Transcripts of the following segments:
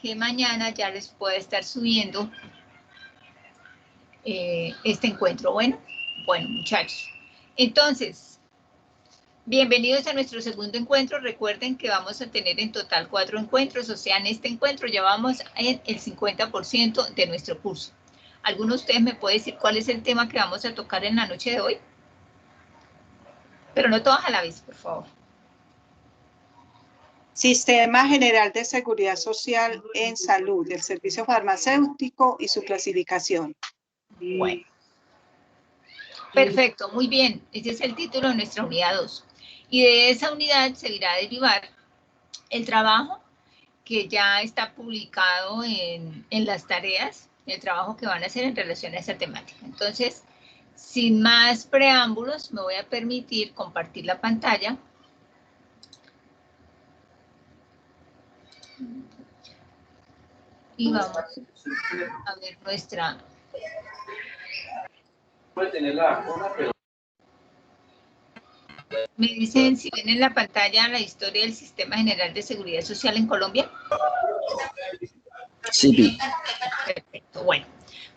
que mañana ya les pueda estar subiendo este encuentro. Bueno, muchachos. Entonces, bienvenidos a nuestro segundo encuentro. Recuerden que vamos a tener en total 4 encuentros, o sea, en este encuentro ya vamos en el 50% de nuestro curso. ¿Alguno de ustedes me puede decir cuál es el tema que vamos a tocar en la noche de hoy? Pero no todas a la vez, por favor. Sistema General de Seguridad Social en Salud, el servicio farmacéutico y su clasificación. Bueno. Perfecto, muy bien. Ese es el título de nuestra unidad 2. Y de esa unidad se irá a derivar el trabajo que ya está publicado en las tareas, el trabajo que van a hacer en relación a esa temática. Entonces, sin más preámbulos, me voy a permitir compartir la pantalla. Y vamos a ver nuestra... Me dicen si ven en la pantalla la historia del Sistema General de Seguridad Social en Colombia. Sí. Perfecto, bueno.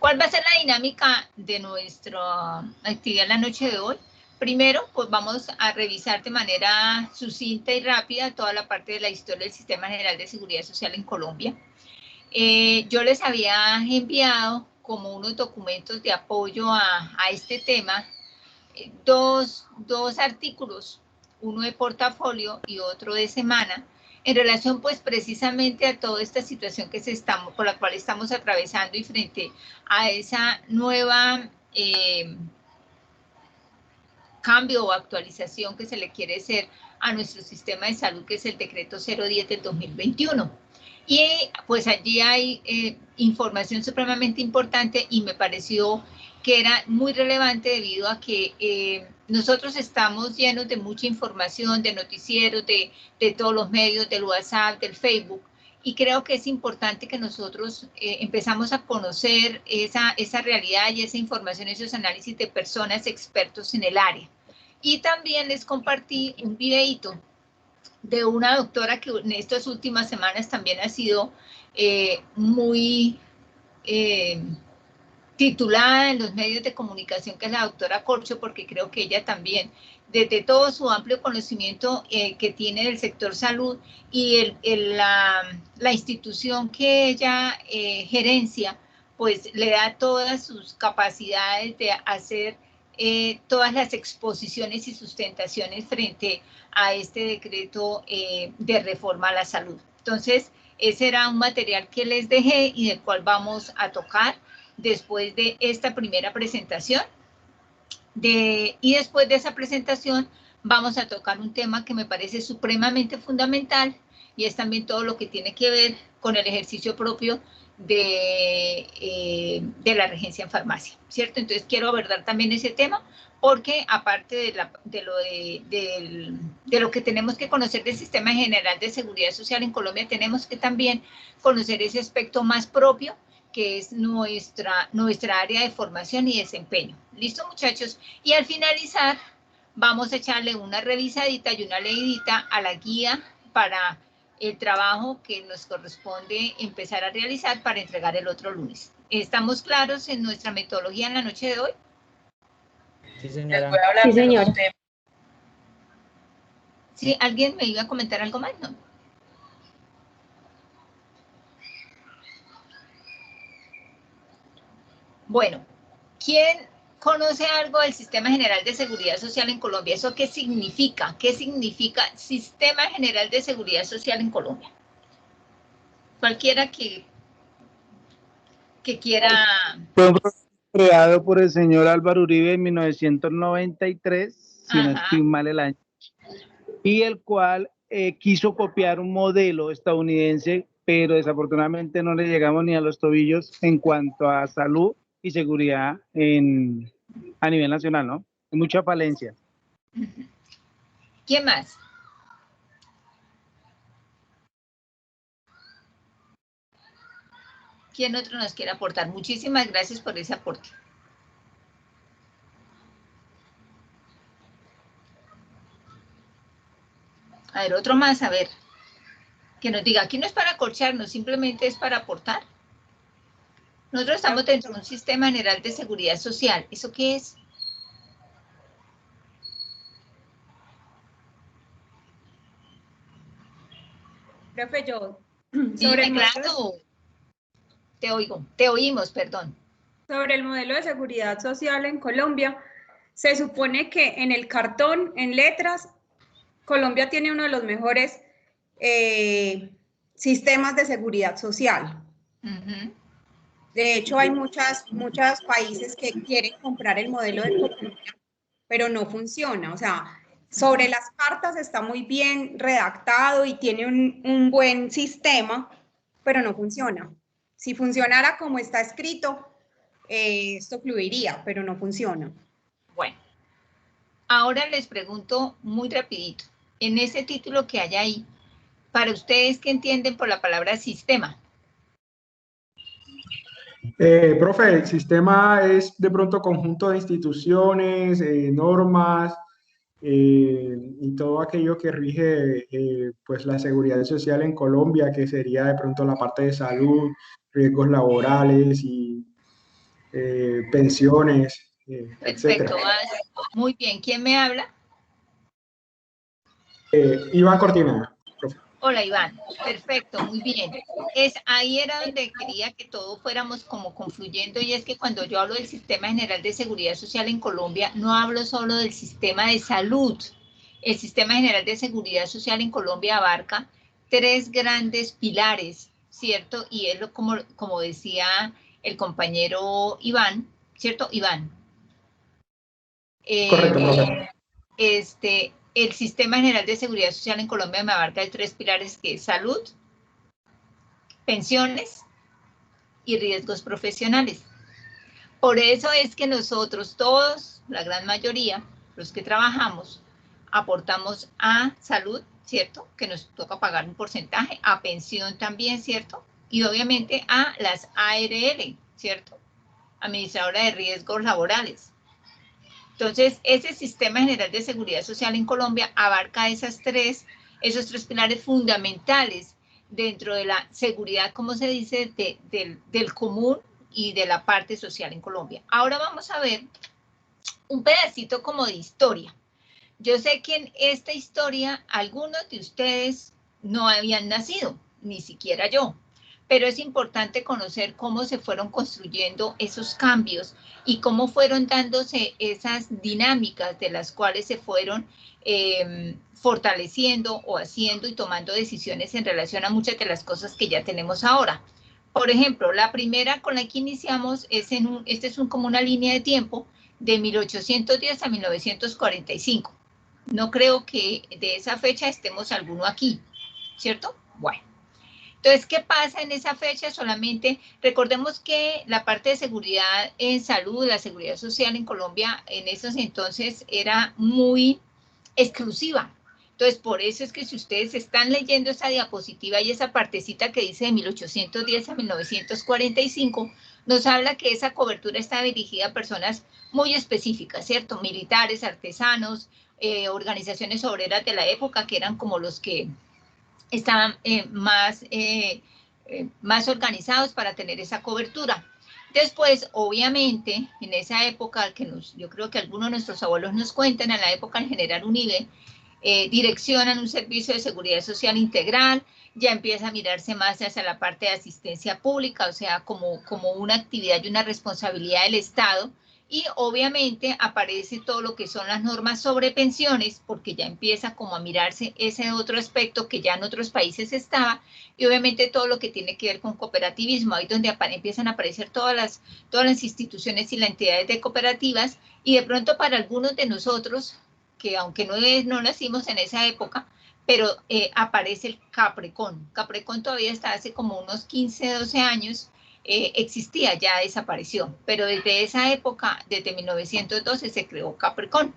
¿Cuál va a ser la dinámica de nuestra actividad la noche de hoy? Primero, pues vamos a revisar de manera sucinta y rápida toda la parte de la historia del Sistema General de Seguridad Social en Colombia. Yo les había enviado como unos documentos de apoyo a este tema, dos artículos, uno de portafolio y otro de semana, en relación pues precisamente a toda esta situación que por la cual estamos atravesando y frente a esa nueva cambio o actualización que se le quiere hacer a nuestro sistema de salud, que es el decreto 010 del 2021. Y pues allí hay información supremamente importante y me pareció que era muy relevante debido a que nosotros estamos llenos de mucha información, de noticieros, de todos los medios, del WhatsApp, del Facebook, y creo que es importante que nosotros empezamos a conocer esa realidad y esa información, esos análisis de personas expertos en el área. Y también les compartí un videíto de una doctora que en estas últimas semanas también ha sido muy titulada en los medios de comunicación, que es la doctora Corcho, porque creo que ella también, desde todo su amplio conocimiento que tiene del sector salud y la institución que ella gerencia, pues le da todas sus capacidades de hacer todas las exposiciones y sustentaciones frente a este decreto de reforma a la salud. Entonces, ese era un material que les dejé y del cual vamos a tocar después de esta primera presentación. Y después de esa presentación vamos a tocar un tema que me parece supremamente fundamental y es también todo lo que tiene que ver con el ejercicio propio de la regencia en farmacia, ¿cierto? Entonces quiero abordar también ese tema porque aparte de lo que tenemos que conocer del Sistema General de Seguridad Social en Colombia, tenemos que también conocer ese aspecto más propio que es nuestra área de formación y desempeño. ¿Listo, muchachos? Y al finalizar, vamos a echarle una revisadita y una leidita a la guía para el trabajo que nos corresponde empezar a realizar para entregar el otro lunes. ¿Estamos claros en nuestra metodología en la noche de hoy? Sí, señora. Sí, señora. ¿Sí? ¿Alguien me iba a comentar algo más? ¿No? Bueno, ¿quién conoce algo del Sistema General de Seguridad Social en Colombia? ¿Eso qué significa? ¿Qué significa Sistema General de Seguridad Social en Colombia? Cualquiera que quiera... Fue un programa creado por el señor Álvaro Uribe en 1993, si no estoy mal el año, y el cual quiso copiar un modelo estadounidense, pero desafortunadamente no le llegamos ni a los tobillos en cuanto a salud y seguridad a nivel nacional, ¿no? Hay mucha falencia. ¿Quién más? ¿Quién otro nos quiere aportar? Muchísimas gracias por ese aporte. A ver, otro más, a ver. Que nos diga, aquí no es para acolcharnos, simplemente es para aportar. Nosotros estamos dentro de un sistema general de seguridad social. ¿Eso qué es? Profe, yo, Dime, claro. Te oigo, te oímos, perdón. Sobre el modelo de seguridad social en Colombia, se supone que en el cartón, en letras, Colombia tiene uno de los mejores sistemas de seguridad social. De hecho, hay muchos países que quieren comprar el modelo de Colombia, pero no funciona. O sea, sobre las cartas está muy bien redactado y tiene un buen sistema, pero no funciona. Si funcionara como está escrito, esto fluiría, pero no funciona. Bueno, ahora les pregunto muy rapidito. En ese título que hay ahí, para ustedes, ¿qué entienden por la palabra sistema? Profe, el sistema es de pronto conjunto de instituciones, normas y todo aquello que rige pues la seguridad social en Colombia, que sería de pronto la parte de salud, riesgos laborales y pensiones, etcétera. Perfecto, muy bien. ¿Quién me habla? Iván Cortina, profe. Hola, Iván. Perfecto, muy bien. Ahí era donde quería que todos fuéramos como confluyendo, y es que cuando yo hablo del Sistema General de Seguridad Social en Colombia, no hablo solo del sistema de salud. El Sistema General de Seguridad Social en Colombia abarca 3 grandes pilares, ¿cierto? Y es como decía el compañero Iván, ¿cierto? Iván. Correcto, profe. El Sistema General de Seguridad Social en Colombia me abarca de 3 pilares, que es salud, pensiones y riesgos profesionales. Por eso es que nosotros todos, la gran mayoría, los que trabajamos, aportamos a salud, ¿cierto? Que nos toca pagar un porcentaje, a pensión también, ¿cierto? Y obviamente a las ARL, ¿cierto? Administradora de Riesgos Laborales. Entonces, ese Sistema General de Seguridad Social en Colombia abarca esos tres pilares fundamentales dentro de la seguridad, como se dice, del común y de la parte social en Colombia. Ahora vamos a ver un pedacito como de historia. Yo sé que en esta historia algunos de ustedes no habían nacido, ni siquiera yo, pero es importante conocer cómo se fueron construyendo esos cambios y cómo fueron dándose esas dinámicas de las cuales se fueron fortaleciendo o haciendo y tomando decisiones en relación a muchas de las cosas que ya tenemos ahora. Por ejemplo, la primera con la que iniciamos es como una línea de tiempo de 1810 a 1945. No creo que de esa fecha estemos alguno aquí, ¿cierto? Bueno. Entonces, ¿qué pasa en esa fecha? Solamente recordemos que la parte de seguridad en salud, la seguridad social en Colombia en esos entonces era muy exclusiva. Entonces, por eso es que si ustedes están leyendo esa diapositiva y esa partecita que dice de 1810 a 1945, nos habla que esa cobertura está dirigida a personas muy específicas, ¿cierto? Militares, artesanos, organizaciones obreras de la época, que eran como los que estaban más organizados para tener esa cobertura. Después, obviamente, en esa época, yo creo que algunos de nuestros abuelos nos cuentan, en la época del general Uribe, direccionan un servicio de seguridad social integral, ya empieza a mirarse más hacia la parte de asistencia pública, o sea, como una actividad y una responsabilidad del Estado. Y obviamente aparece todo lo que son las normas sobre pensiones, porque ya empieza como a mirarse ese otro aspecto que ya en otros países estaba, y obviamente todo lo que tiene que ver con cooperativismo, ahí donde empiezan a aparecer todas las instituciones y las entidades de cooperativas, y de pronto para algunos de nosotros, que aunque no nacimos en esa época, pero aparece el Caprecon. Caprecon todavía está hace como unos 15, 12 años, existía, ya desapareció, pero desde esa época, desde 1912, se creó Caprecon.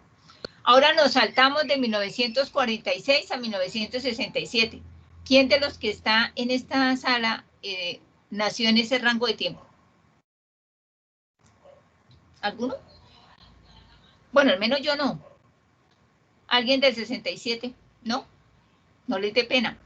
Ahora nos saltamos de 1946 a 1967. ¿Quién de los que está en esta sala nació en ese rango de tiempo? ¿Alguno? Bueno, al menos yo no. ¿Alguien del 67? ¿No? No les dé pena.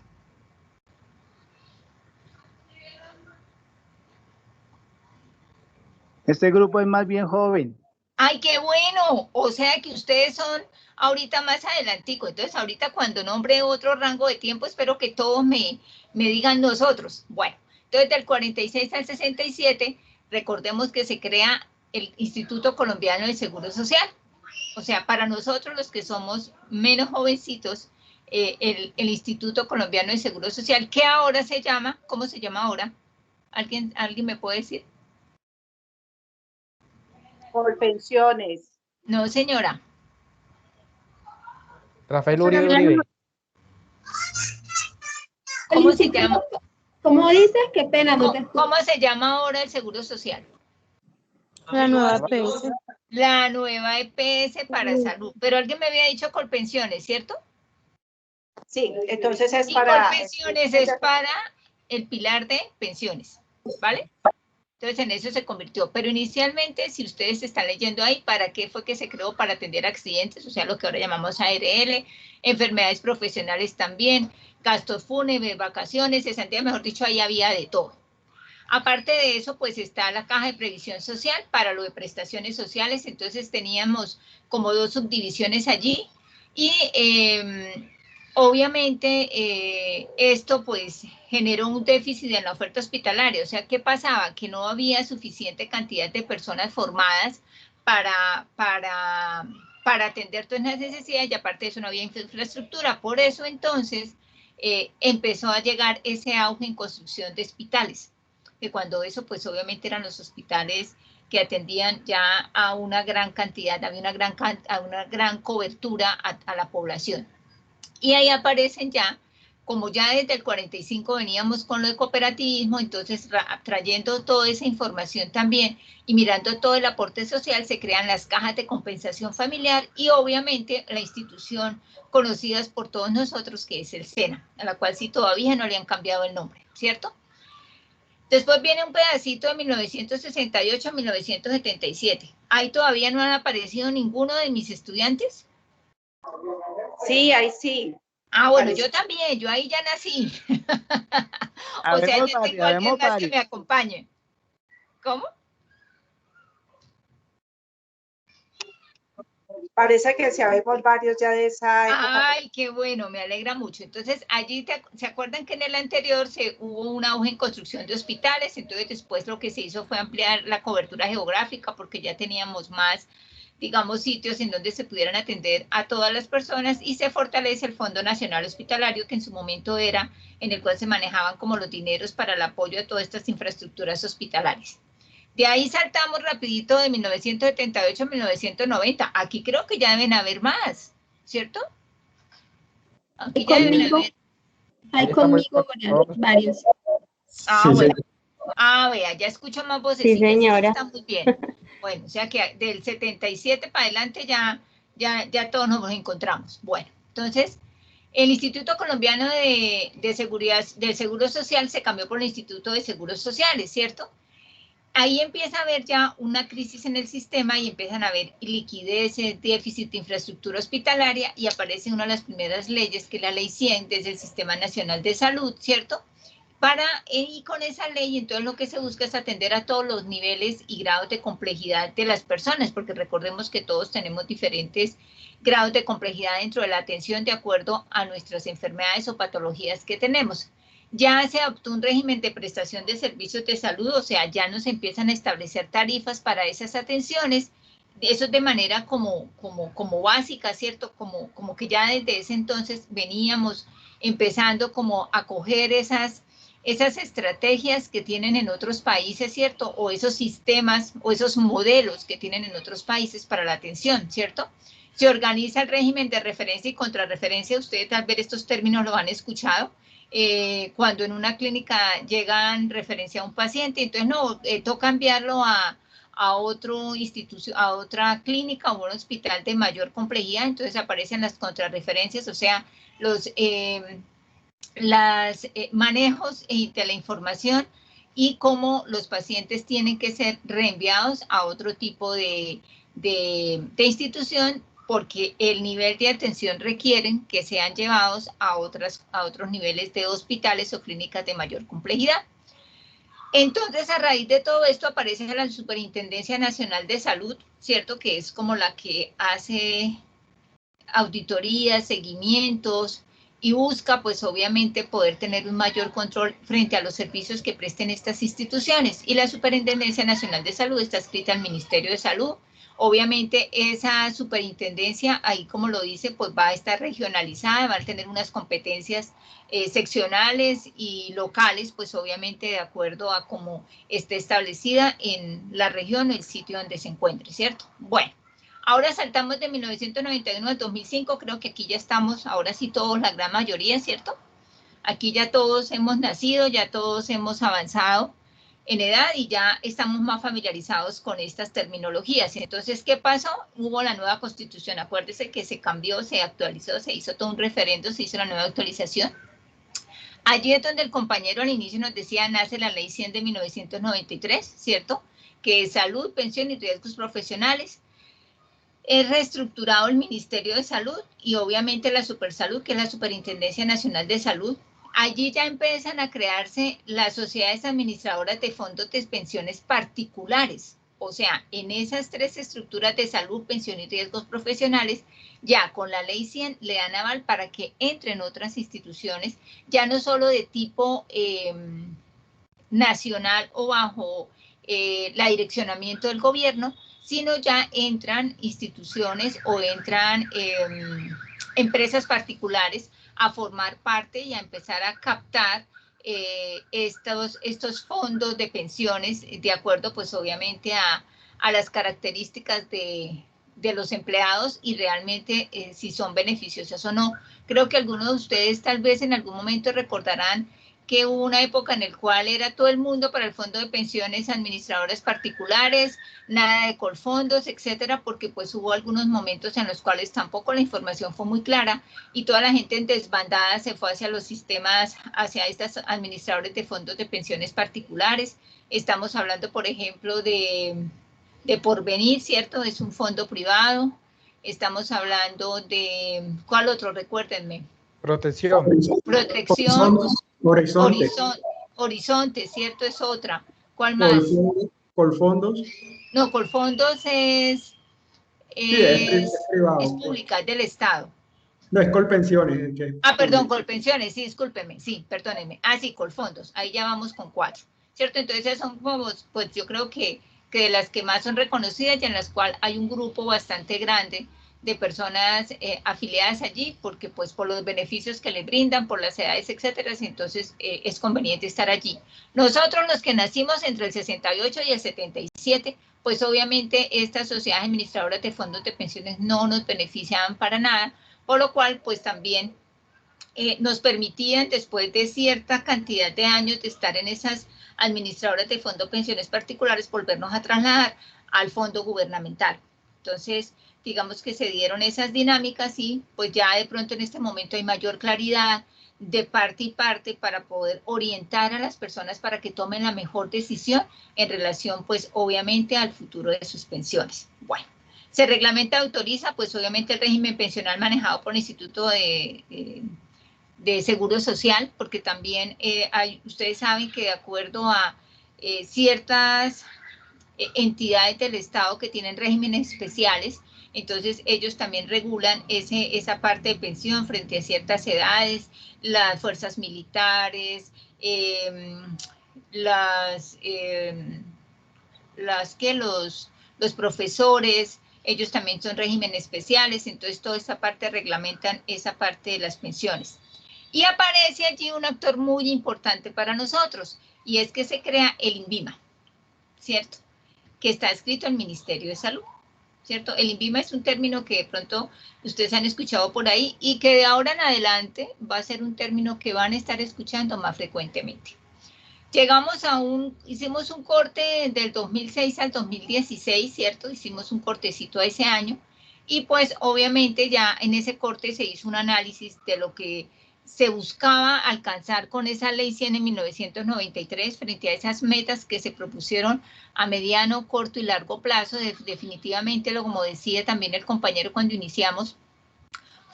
Este grupo es más bien joven. ¡Ay, qué bueno! O sea que ustedes son ahorita más adelantico. Entonces, ahorita cuando nombre otro rango de tiempo, espero que todos me digan nosotros. Bueno, entonces del 46 al 67, recordemos que se crea el Instituto Colombiano de Seguro Social. O sea, para nosotros los que somos menos jovencitos, el Instituto Colombiano de Seguro Social, que ahora se llama, ¿cómo se llama ahora? ¿Alguien me puede decir? Colpensiones. No, señora. Rafael Uribe. ¿Cómo se llama? ¿Cómo dices? Qué pena, no te escucho. ¿Cómo se llama ahora el Seguro Social? La nueva EPS. La nueva EPS para salud. Pero alguien me había dicho Colpensiones, ¿cierto? Sí, entonces es Y para... Colpensiones es para el pilar de pensiones, ¿vale? Entonces en eso se convirtió. Pero inicialmente, si ustedes están leyendo ahí, ¿para qué fue que se creó? Para atender accidentes, o sea, lo que ahora llamamos ARL, enfermedades profesionales también, gastos fúnebres, vacaciones, cesantía, mejor dicho, ahí había de todo. Aparte de eso, pues está la Caja de Previsión Social para lo de prestaciones sociales, entonces teníamos como 2 subdivisiones allí y obviamente esto pues generó un déficit en la oferta hospitalaria, o sea, ¿qué pasaba? Que no había suficiente cantidad de personas formadas para atender todas las necesidades y aparte de eso no había infraestructura, por eso entonces empezó a llegar ese auge en construcción de hospitales. Que cuando eso, pues obviamente eran los hospitales que atendían ya a una gran cantidad, había una gran cobertura a la población. Y ahí aparecen ya, como ya desde el 45 veníamos con lo de cooperativismo, entonces trayendo toda esa información también y mirando todo el aporte social, se crean las cajas de compensación familiar y obviamente la institución conocida por todos nosotros, que es el SENA, a la cual sí todavía no le han cambiado el nombre, ¿cierto? Después viene un pedacito de 1968 a 1977. Ahí todavía no han aparecido ninguno de mis estudiantes. Sí, ahí sí. Ah, bueno, yo también, yo ahí ya nací. O sea, ya tengo alguien más que me acompañe. ¿Cómo? Parece que se habemos varios ya de esa época. Ay, qué bueno, me alegra mucho. Entonces, allí, ¿se acuerdan que en el anterior hubo un auge en construcción de hospitales? Entonces, después lo que se hizo fue ampliar la cobertura geográfica porque ya teníamos más, digamos, sitios en donde se pudieran atender a todas las personas y se fortalece el Fondo Nacional Hospitalario, que en su momento era en el cual se manejaban como los dineros para el apoyo a todas estas infraestructuras hospitalarias. De ahí saltamos rapidito de 1978 a 1990. Aquí creo que ya deben haber más, ¿cierto? Aquí ya deben haber. Hay conmigo varios. Ah, bueno. Ah, vea, ya escucho más voces. Sí, señora. Está muy bien. Bueno, o sea que del 77 para adelante ya todos nos encontramos. Bueno, entonces, el Instituto Colombiano de Seguridad, del Seguro Social se cambió por el Instituto de Seguros Sociales, ¿cierto? Ahí empieza a haber ya una crisis en el sistema y empiezan a haber liquidez, déficit de infraestructura hospitalaria y aparece una de las primeras leyes, que es la Ley 100 desde el Sistema Nacional de Salud, ¿cierto? Y con esa ley, entonces lo que se busca es atender a todos los niveles y grados de complejidad de las personas, porque recordemos que todos tenemos diferentes grados de complejidad dentro de la atención de acuerdo a nuestras enfermedades o patologías que tenemos. Ya se adoptó un régimen de prestación de servicios de salud, o sea, ya nos empiezan a establecer tarifas para esas atenciones, eso de manera como básica, ¿cierto? Como que ya desde ese entonces veníamos empezando como a coger esas estrategias que tienen en otros países, ¿cierto? O esos sistemas o esos modelos que tienen en otros países para la atención, ¿cierto? Se organiza el régimen de referencia y contrarreferencia, ustedes tal vez estos términos lo han escuchado, cuando en una clínica llegan referencia a un paciente, entonces no, toca enviarlo a otra institución, a otra clínica o un hospital de mayor complejidad, entonces aparecen las contrarreferencias, o sea, los manejos de la información y cómo los pacientes tienen que ser reenviados a otro tipo de institución, porque el nivel de atención requieren que sean llevados a otros niveles de hospitales o clínicas de mayor complejidad. Entonces, a raíz de todo esto aparece la Superintendencia Nacional de Salud, ¿cierto? Que es como la que hace auditorías, seguimientos y busca, pues obviamente, poder tener un mayor control frente a los servicios que presten estas instituciones. Y la Superintendencia Nacional de Salud está adscrita al Ministerio de Salud. Obviamente, esa superintendencia, ahí como lo dice, pues va a estar regionalizada, va a tener unas competencias seccionales y locales, pues obviamente de acuerdo a cómo esté establecida en la región o el sitio donde se encuentre, ¿cierto? Bueno, ahora saltamos de 1991 al 2005, creo que aquí ya estamos, ahora sí todos, la gran mayoría, ¿cierto? Aquí ya todos hemos nacido, ya todos hemos avanzado en edad y ya estamos más familiarizados con estas terminologías. Entonces, ¿qué pasó? Hubo la nueva Constitución, acuérdese que se cambió, se actualizó, se hizo todo un referendo, se hizo la nueva actualización. Allí es donde el compañero al inicio nos decía, nace la Ley 100 de 1993, ¿cierto? Que es salud, pensión y riesgos profesionales. Es reestructurado el Ministerio de Salud y obviamente la Supersalud, que es la Superintendencia Nacional de Salud. Allí ya empiezan a crearse las sociedades administradoras de fondos de pensiones particulares. O sea, en esas tres estructuras de salud, pensión y riesgos profesionales, ya con la ley 100 le dan aval para que entren otras instituciones, ya no solo de tipo nacional o bajo la direccionamiento del gobierno, sino ya entran instituciones o entran empresas particulares a formar parte y a empezar a captar estos fondos de pensiones de acuerdo pues obviamente a las características de los empleados y realmente si son beneficiosas o no. Creo que algunos de ustedes tal vez en algún momento recordarán que hubo una época en la cual era todo el mundo para el fondo de pensiones, administradores particulares, nada de colfondos, etcétera, porque pues hubo algunos momentos en los cuales tampoco la información fue muy clara y toda la gente en desbandada se fue hacia los sistemas, hacia estos administradores de fondos de pensiones particulares. Estamos hablando, por ejemplo, de Porvenir, ¿cierto? Es un fondo privado. Estamos hablando de, ¿cuál otro? Recuérdenme. Protección. Protección. Horizonte. Horizonte, ¿cierto? Es otra. ¿Cuál más? Colfondos. No, Colfondos es privado. Es pública, es del Estado. No, es Colpensiones. Perdón, Colpensiones, sí, discúlpeme, sí, perdónenme. Sí, Colfondos, ahí ya vamos con 4, ¿cierto? Entonces son como, pues yo creo que de las que más son reconocidas y en las cuales hay un grupo bastante grande de personas afiliadas allí, porque pues por los beneficios que le brindan, por las edades, etcétera, entonces es conveniente estar allí. Nosotros los que nacimos entre el 68 y el 77, pues obviamente estas sociedades administradoras de fondos de pensiones no nos beneficiaban para nada, por lo cual pues también nos permitían después de cierta cantidad de años de estar en esas administradoras de fondos de pensiones particulares, volvernos a trasladar al fondo gubernamental. Entonces, digamos que se dieron esas dinámicas y pues ya de pronto en este momento hay mayor claridad de parte y parte para poder orientar a las personas para que tomen la mejor decisión en relación pues obviamente al futuro de sus pensiones. Bueno, se reglamenta, autoriza pues obviamente el régimen pensional manejado por el Instituto de Seguro Social, porque también ustedes saben que de acuerdo a ciertas entidades del Estado que tienen regímenes especiales, entonces ellos también regulan esa parte de pensión frente a ciertas edades, las fuerzas militares, los profesores, ellos también son regímenes especiales, entonces toda esa parte reglamentan esa parte de las pensiones. Y aparece allí un actor muy importante para nosotros, y es que se crea el INVIMA, ¿cierto? Que está escrito en el Ministerio de Salud, ¿cierto? El INVIMA es un término que de pronto ustedes han escuchado por ahí y que de ahora en adelante va a ser un término que van a estar escuchando más frecuentemente. Hicimos un corte del 2006 al 2016, ¿cierto? Hicimos un cortecito a ese año y pues obviamente ya en ese corte se hizo un análisis de lo que se buscaba alcanzar con esa ley 100 en 1993 frente a esas metas que se propusieron a mediano, corto y largo plazo. Definitivamente, como decía también el compañero cuando iniciamos,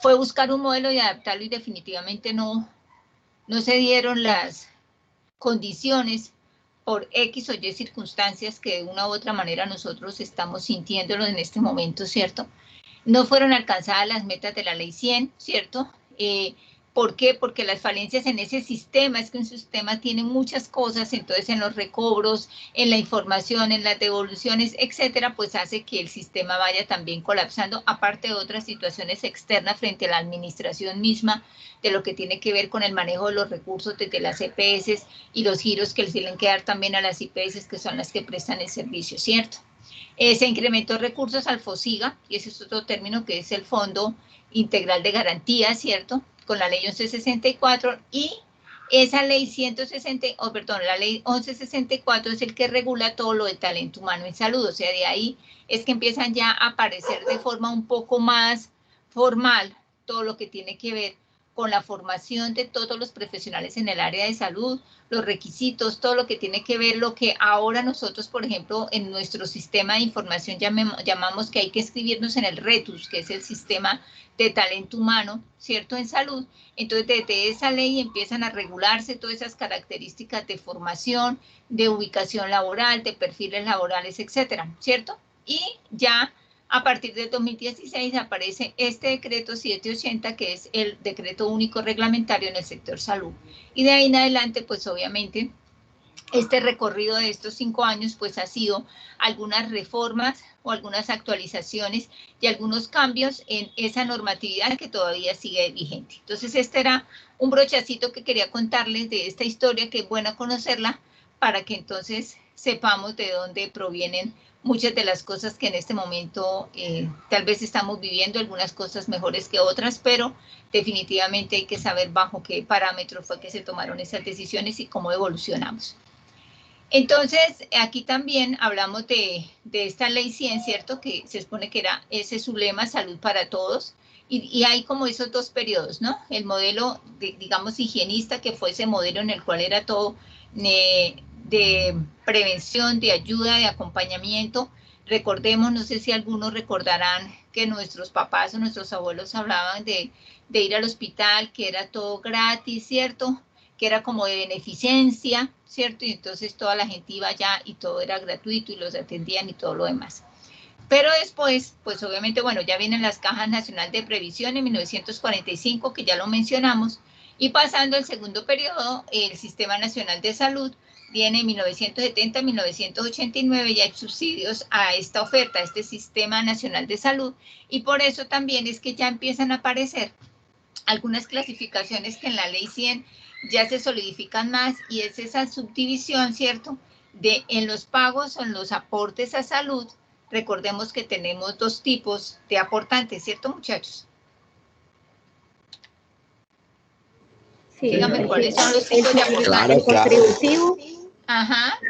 fue buscar un modelo y adaptarlo y definitivamente no se dieron las condiciones por X o Y circunstancias que de una u otra manera nosotros estamos sintiéndolo en este momento, ¿cierto? No fueron alcanzadas las metas de la ley 100, ¿cierto? ¿Por qué? Porque las falencias en ese sistema, es que un sistema tiene muchas cosas, entonces en los recobros, en la información, en las devoluciones, etcétera, pues hace que el sistema vaya también colapsando, aparte de otras situaciones externas frente a la administración misma, de lo que tiene que ver con el manejo de los recursos desde las EPS y los giros que les tienen que dar también a las IPS, que son las que prestan el servicio, ¿cierto? Se incrementó recursos al FOSIGA, y ese es otro término que es el Fondo Integral de Garantía, ¿cierto? Con la ley 1164, y esa ley la ley 1164 es el que regula todo lo de talento humano en salud, o sea, de ahí es que empiezan ya a aparecer de forma un poco más formal todo lo que tiene que ver con la formación de todos los profesionales en el área de salud, los requisitos, todo lo que tiene que ver, lo que ahora nosotros, por ejemplo, en nuestro sistema de información llamamos que hay que escribirnos en el RETUS, que es el sistema de talento humano, ¿cierto?, en salud. Entonces, desde esa ley empiezan a regularse todas esas características de formación, de ubicación laboral, de perfiles laborales, etcétera, ¿cierto? Y ya a partir del 2016 aparece este decreto 780, que es el decreto único reglamentario en el sector salud. Y de ahí en adelante, pues obviamente, este recorrido de estos 5 años, pues ha sido algunas reformas o algunas actualizaciones y algunos cambios en esa normatividad que todavía sigue vigente. Entonces, este era un brochacito que quería contarles de esta historia, que es bueno conocerla, para que entonces sepamos de dónde provienen muchas de las cosas que en este momento tal vez estamos viviendo, algunas cosas mejores que otras, pero definitivamente hay que saber bajo qué parámetros fue que se tomaron esas decisiones y cómo evolucionamos. Entonces, aquí también hablamos de esta ley 100, ¿cierto? Que se supone que era ese su lema, salud para todos, y hay como esos dos periodos, ¿no? El modelo, digamos, higienista, que fue ese modelo en el cual era todo de prevención, de ayuda, de acompañamiento. Recordemos, no sé si algunos recordarán que nuestros papás o nuestros abuelos hablaban de ir al hospital, que era todo gratis, ¿cierto?, que era como de beneficencia, ¿cierto? Y entonces toda la gente iba allá y todo era gratuito y los atendían y todo lo demás. Pero después, pues obviamente, bueno, ya vienen las Cajas Nacional de Previsión en 1945, que ya lo mencionamos, y pasando el segundo periodo, el Sistema Nacional de Salud viene en 1970, 1989, y hay subsidios a esta oferta, a este Sistema Nacional de Salud, y por eso también es que ya empiezan a aparecer algunas clasificaciones que en la ley 100 ya se solidifican más, y es esa subdivisión, ¿cierto?, de en los pagos o en los aportes a salud. Recordemos que tenemos dos tipos de aportantes, ¿cierto, muchachos? Sí, dígame cuáles son los tipos de aportantes. Claro, el contributivo. Ajá.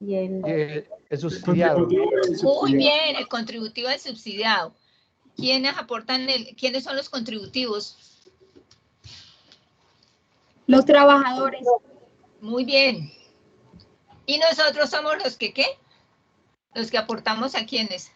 Y el subsidiado. Muy bien, el contributivo es subsidiado. ¿Quiénes aportan quiénes son los contributivos? Los trabajadores. Muy bien. ¿Y nosotros somos los que qué? Los que aportamos ¿a quiénes?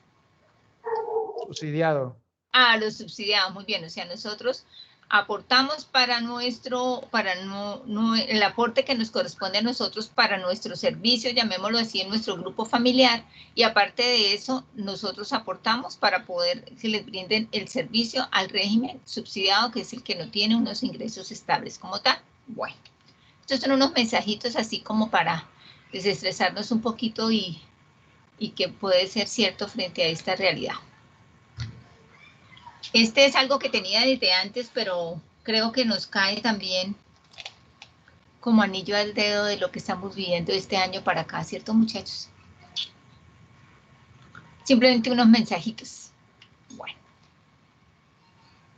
Subsidiado. Ah, los subsidiados, muy bien. O sea, nosotros aportamos para el aporte que nos corresponde a nosotros para nuestro servicio, llamémoslo así, en nuestro grupo familiar, y aparte de eso, nosotros aportamos para poder que les brinden el servicio al régimen subsidiado, que es el que no tiene unos ingresos estables como tal. Bueno, estos son unos mensajitos así como para desestresarnos un poquito y que puede ser cierto frente a esta realidad. Este es algo que tenía desde antes, pero creo que nos cae también como anillo al dedo de lo que estamos viviendo este año para acá, ¿cierto, muchachos? Simplemente unos mensajitos. Bueno.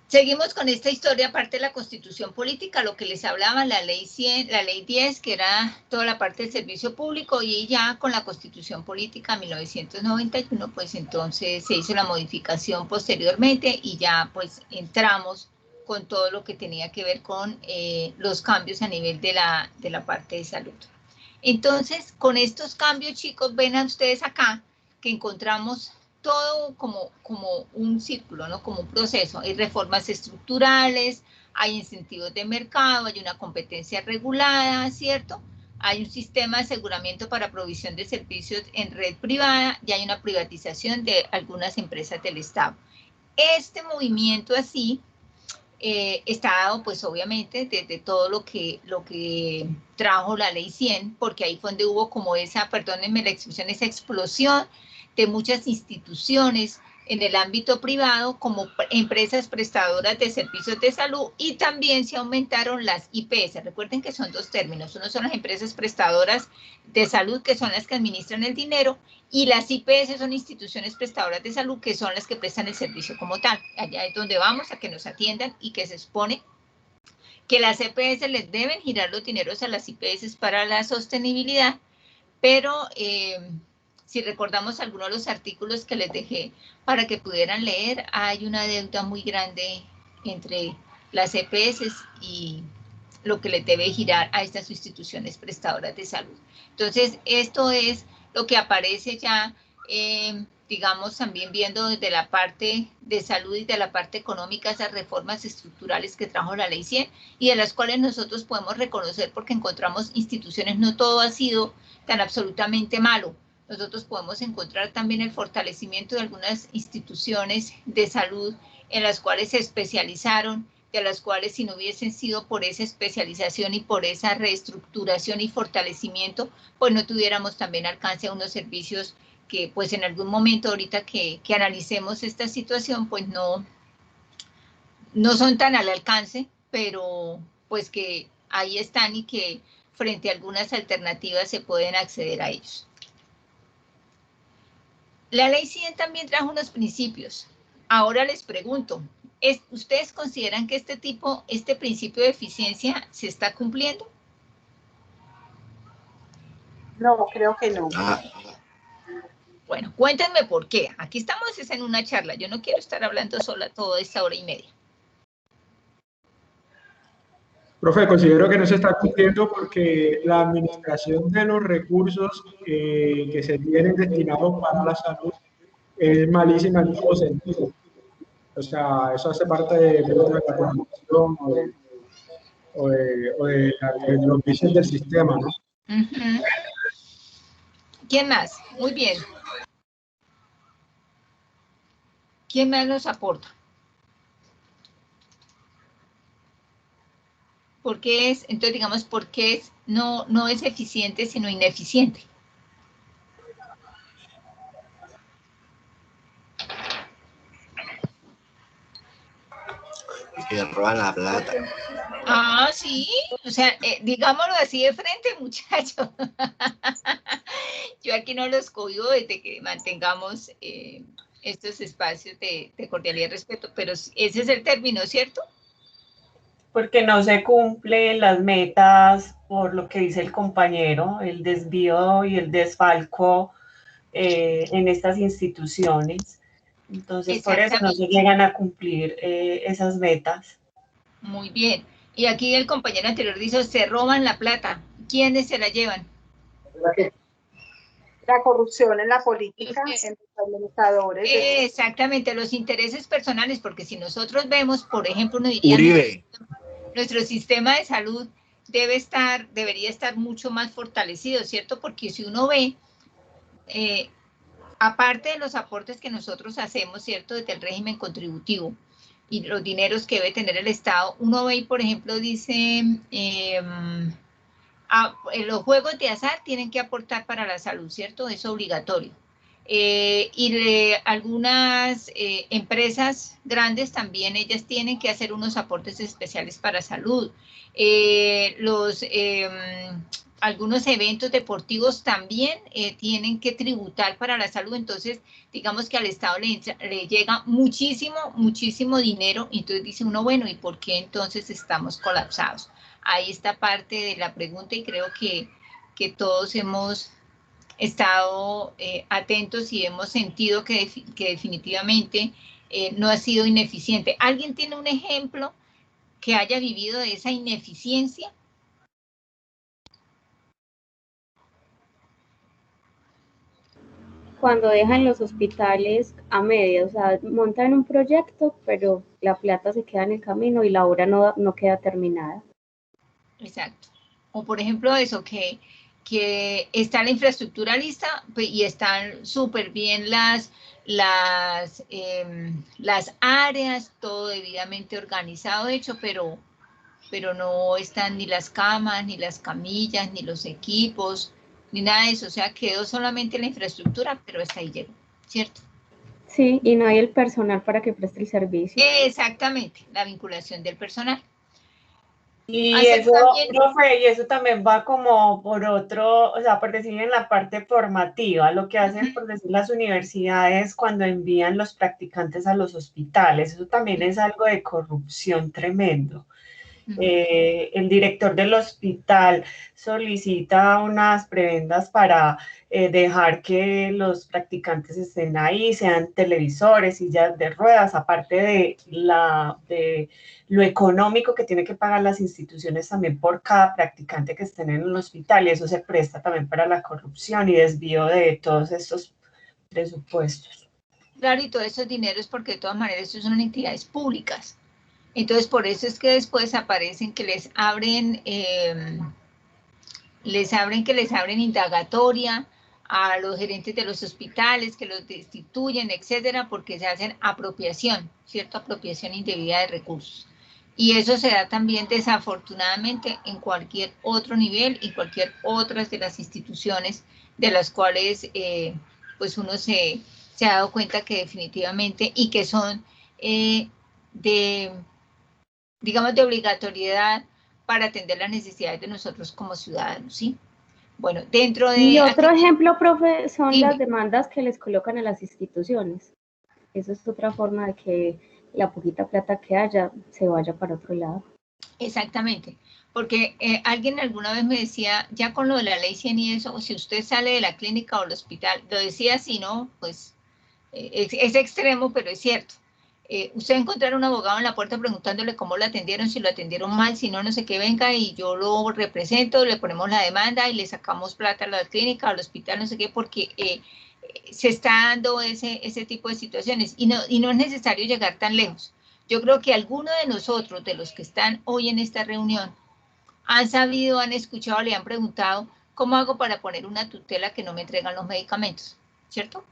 Seguimos con esta historia, aparte de la Constitución Política, lo que les hablaba, la ley 100, la ley 10, que era toda la parte del servicio público, y ya con la Constitución Política 1991, pues entonces se hizo la modificación posteriormente y ya pues entramos con todo lo que tenía que ver con los cambios a nivel de la parte de salud. Entonces, con estos cambios, chicos, ven a ustedes acá que encontramos todo como un círculo, ¿no? Como un proceso. Hay reformas estructurales, hay incentivos de mercado, hay una competencia regulada, ¿cierto? hay un sistema de aseguramiento para provisión de servicios en red privada y hay una privatización de algunas empresas del Estado. Este movimiento así está dado, pues obviamente, desde todo lo que trajo la ley 100, porque ahí fue donde hubo como esa, perdónenme la expresión, esa explosión de muchas instituciones en el ámbito privado como empresas prestadoras de servicios de salud, y también se aumentaron las IPS. Recuerden que son dos términos. Uno son las empresas prestadoras de salud, que son las que administran el dinero, y las IPS son instituciones prestadoras de salud, que son las que prestan el servicio como tal. Allá es donde vamos a que nos atiendan, y que se expone que las EPS les deben girar los dineros a las IPS para la sostenibilidad, pero si recordamos algunos de los artículos que les dejé para que pudieran leer, hay una deuda muy grande entre las EPS y lo que les debe girar a estas instituciones prestadoras de salud. Entonces, esto es lo que aparece ya, digamos, también viendo desde la parte de salud y de la parte económica, esas reformas estructurales que trajo la ley 100 y de las cuales nosotros podemos reconocer porque encontramos instituciones, no todo ha sido tan absolutamente malo. Nosotros podemos encontrar también el fortalecimiento de algunas instituciones de salud en las cuales se especializaron, de las cuales si no hubiesen sido por esa especialización y por esa reestructuración y fortalecimiento, pues no tuviéramos también alcance a unos servicios que pues en algún momento ahorita que analicemos esta situación, pues no son tan al alcance, pero pues que ahí están y que frente a algunas alternativas se pueden acceder a ellos. La ley 100 también trajo unos principios. Ahora les pregunto, ¿ustedes consideran que este principio de eficiencia se está cumpliendo? No, creo que no. Bueno, cuéntenme por qué. Aquí estamos en una charla. Yo no quiero estar hablando sola toda esta hora y media. Profe, considero que no se está cumpliendo porque la administración de los recursos que se tienen destinados para la salud es malísima en todo sentido. O sea, eso hace parte de la corrupción o de los vicios del sistema, ¿no? ¿Quién más? Muy bien. ¿Quién más nos aporta? ¿Por qué es, entonces digamos, por qué no es eficiente, sino ineficiente? Que roban la plata. Ah, sí, o sea, digámoslo así de frente, muchachos. Yo aquí no los cohibo desde que mantengamos estos espacios de cordialidad y respeto, pero ese es el término, ¿cierto? Porque no se cumplen las metas por lo que dice el compañero, el desvío y el desfalco en estas instituciones. Entonces, por eso no se llegan a cumplir esas metas. Muy bien. Y aquí el compañero anterior dice, se roban la plata. ¿Quiénes se la llevan? La corrupción en la política, en los administradores. Exactamente, los intereses personales, porque si nosotros vemos, por ejemplo, uno diría, nuestro sistema de salud debería estar mucho más fortalecido, ¿cierto? Porque si uno ve, aparte de los aportes que nosotros hacemos, ¿cierto? Desde el régimen contributivo y los dineros que debe tener el Estado, uno ve, por ejemplo, dice, los juegos de azar tienen que aportar para la salud, ¿cierto? Es obligatorio. Y de algunas empresas grandes también ellas tienen que hacer unos aportes especiales para salud. Algunos eventos deportivos también tienen que tributar para la salud, entonces digamos que al Estado le llega muchísimo dinero, y entonces dice uno, bueno, ¿y por qué entonces estamos colapsados? Ahí está parte de la pregunta, y creo que todos hemos estado atentos y hemos sentido que definitivamente no ha sido ineficiente. ¿Alguien tiene un ejemplo que haya vivido de esa ineficiencia? Cuando dejan los hospitales a medias, o sea, montan un proyecto, pero la plata se queda en el camino y la obra no queda terminada. Exacto. O por ejemplo eso, que está la infraestructura lista y están súper bien las áreas, todo debidamente organizado, hecho, pero no están ni las camas, ni las camillas, ni los equipos, ni nada de eso. O sea, quedó solamente la infraestructura, pero hasta ahí llegó, ¿cierto? Sí, y no hay el personal para que preste el servicio. Exactamente, la vinculación del personal. Y eso, profe, y eso también va como por otro, o sea, por decir en la parte formativa, lo que hacen, por decir, las universidades cuando envían los practicantes a los hospitales, eso también es algo de corrupción tremendo. El director del hospital solicita unas prebendas para dejar que los practicantes estén ahí, sean televisores, sillas de ruedas, aparte de lo económico que tiene que pagar las instituciones también por cada practicante que estén en el hospital, y eso se presta también para la corrupción y desvío de todos estos presupuestos. Claro, y todo esos dineros, porque de todas maneras eso son entidades públicas. Entonces, por eso es que después aparecen que les abren indagatoria a los gerentes de los hospitales, que los destituyen, etcétera, porque se hacen apropiación, ¿cierto? Apropiación indebida de recursos. Y eso se da también desafortunadamente en cualquier otro nivel y cualquier otra de las instituciones de las cuales pues uno se ha dado cuenta que definitivamente y que son digamos, de obligatoriedad para atender las necesidades de nosotros como ciudadanos, ¿sí? Bueno, dentro de... Y otro ejemplo, profe, son las demandas que les colocan a las instituciones. Eso es otra forma de que la poquita plata que haya se vaya para otro lado. Exactamente, porque alguien alguna vez me decía, ya con lo de la ley 100 y eso, si usted sale de la clínica o el hospital, lo decía así, ¿no? Pues es extremo, pero es cierto. Usted encontrar un abogado en la puerta preguntándole cómo lo atendieron, si lo atendieron mal, si no, no sé qué, venga y yo lo represento, le ponemos la demanda y le sacamos plata a la clínica, al hospital, no sé qué, porque se está dando ese tipo de situaciones y no es necesario llegar tan lejos. Yo creo que alguno de nosotros, de los que están hoy en esta reunión, han sabido, han escuchado, le han preguntado, ¿cómo hago para poner una tutela que no me entregan los medicamentos? ¿Cierto?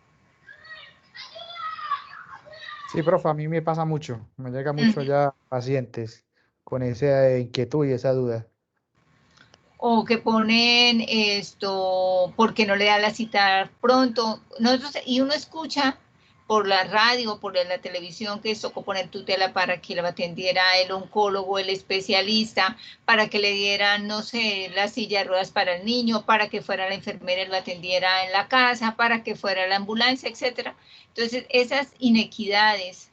Sí, profe, a mí me pasa mucho, me llega mucho ya pacientes con esa inquietud y esa duda. O que ponen esto, porque no le da la cita pronto. Y uno escucha por la radio, por la televisión, que tocó poner tutela para que lo atendiera el oncólogo, el especialista, para que le dieran, no sé, la silla de ruedas para el niño, para que fuera la enfermera y lo atendiera en la casa, para que fuera la ambulancia, etcétera. Entonces, esas inequidades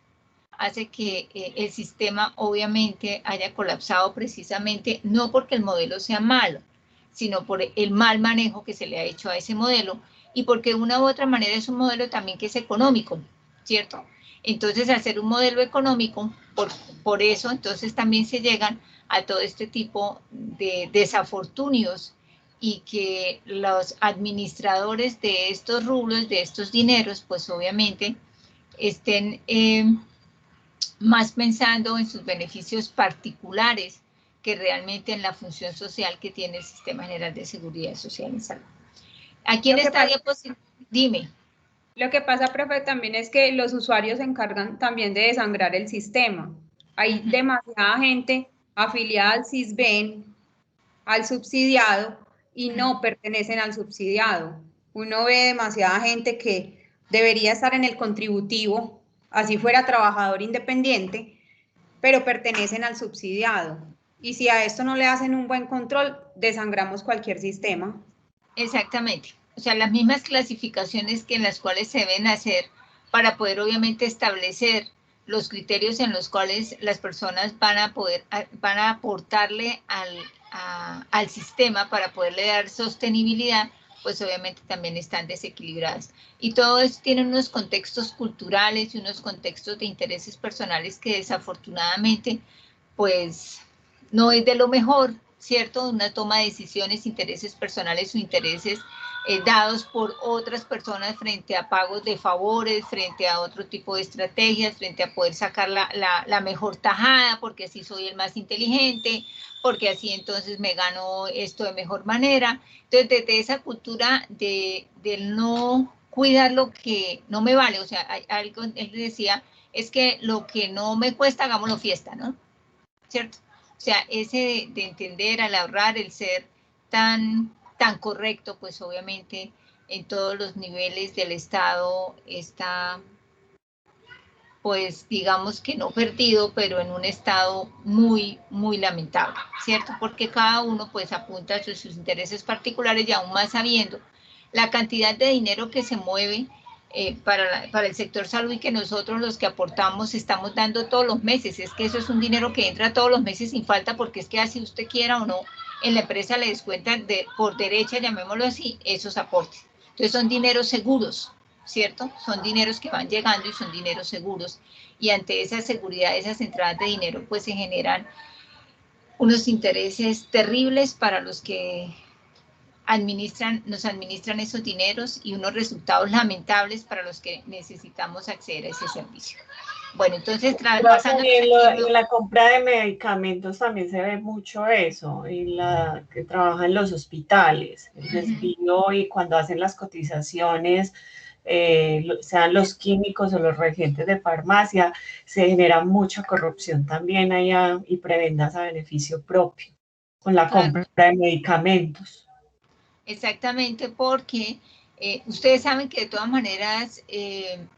hace que el sistema obviamente haya colapsado precisamente no porque el modelo sea malo, sino por el mal manejo que se le ha hecho a ese modelo y porque de una u otra manera es un modelo también que es económico, ¿cierto? Entonces, al ser un modelo económico, por eso entonces también se llegan a todo este tipo de desafortunios y que los administradores de estos rubros, de estos dineros, pues obviamente estén más pensando en sus beneficios particulares que realmente en la función social que tiene el Sistema General de Seguridad Social en Salud. Aquí en esta diapositiva, dime. Lo que pasa, profe, también es que los usuarios se encargan también de desangrar el sistema. Hay demasiada gente afiliada al CISBEN, al subsidiado, y no pertenecen al subsidiado. Uno ve demasiada gente que debería estar en el contributivo, así fuera trabajador independiente, pero pertenecen al subsidiado. Y si a esto no le hacen un buen control, desangramos cualquier sistema. Exactamente. O sea, las mismas clasificaciones que en las cuales se deben hacer para poder obviamente establecer los criterios en los cuales las personas van a aportarle al sistema para poderle dar sostenibilidad, pues obviamente también están desequilibradas. Y todo esto tiene unos contextos culturales y unos contextos de intereses personales que desafortunadamente, pues, no es de lo mejor ¿cierto? Una toma de decisiones, intereses personales o intereses dados por otras personas frente a pagos de favores, frente a otro tipo de estrategias, frente a poder sacar la mejor tajada, porque así soy el más inteligente, porque así entonces me gano esto de mejor manera. Entonces, desde esa cultura de no cuidar lo que no me vale, o sea, hay algo, él decía, es que lo que no me cuesta, hagámoslo fiesta, ¿no? ¿Cierto? O sea, ese de entender al ahorrar, el ser tan correcto, pues obviamente en todos los niveles del Estado está, pues digamos que no perdido, pero en un estado muy, muy lamentable, ¿cierto? Porque cada uno pues apunta a sus intereses particulares y aún más sabiendo la cantidad de dinero que se mueve para el sector salud y que nosotros los que aportamos estamos dando todos los meses. Es que eso es un dinero que entra todos los meses sin falta, porque es que así usted quiera o no, en la empresa le descuentan por derecha, llamémoslo así, esos aportes. Entonces son dineros seguros, ¿cierto? Son dineros que van llegando y son dineros seguros. Y ante esa seguridad, esas entradas de dinero, pues se generan unos intereses terribles para los que nos administran esos dineros y unos resultados lamentables para los que necesitamos acceder a ese servicio. Bueno, entonces, pasando... En la compra de medicamentos también se ve mucho eso, en la que trabaja en los hospitales, el desvío y cuando hacen las cotizaciones, sean los químicos o los reagentes de farmacia, se genera mucha corrupción también allá y prebendas a beneficio propio con la compra de medicamentos. Exactamente, porque ustedes saben que de todas maneras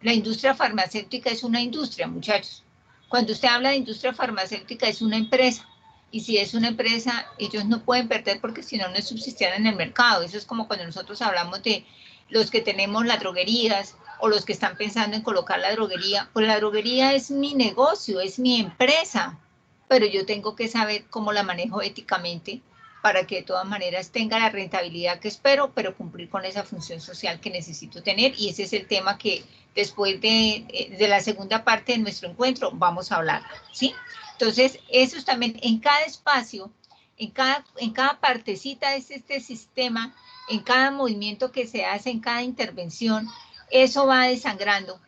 la industria farmacéutica es una industria, muchachos. Cuando usted habla de industria farmacéutica es una empresa, y si es una empresa, ellos no pueden perder porque si no, no subsistirán en el mercado. Eso es como cuando nosotros hablamos de los que tenemos las droguerías o los que están pensando en colocar la droguería. Pues la droguería es mi negocio, es mi empresa, pero yo tengo que saber cómo la manejo éticamente para que de todas maneras tenga la rentabilidad que espero, pero cumplir con esa función social que necesito tener. Y ese es el tema que después de la segunda parte de nuestro encuentro vamos a hablar, ¿sí? Entonces, eso es también en cada espacio, en cada partecita de este sistema, en cada movimiento que se hace, en cada intervención, eso va desangrando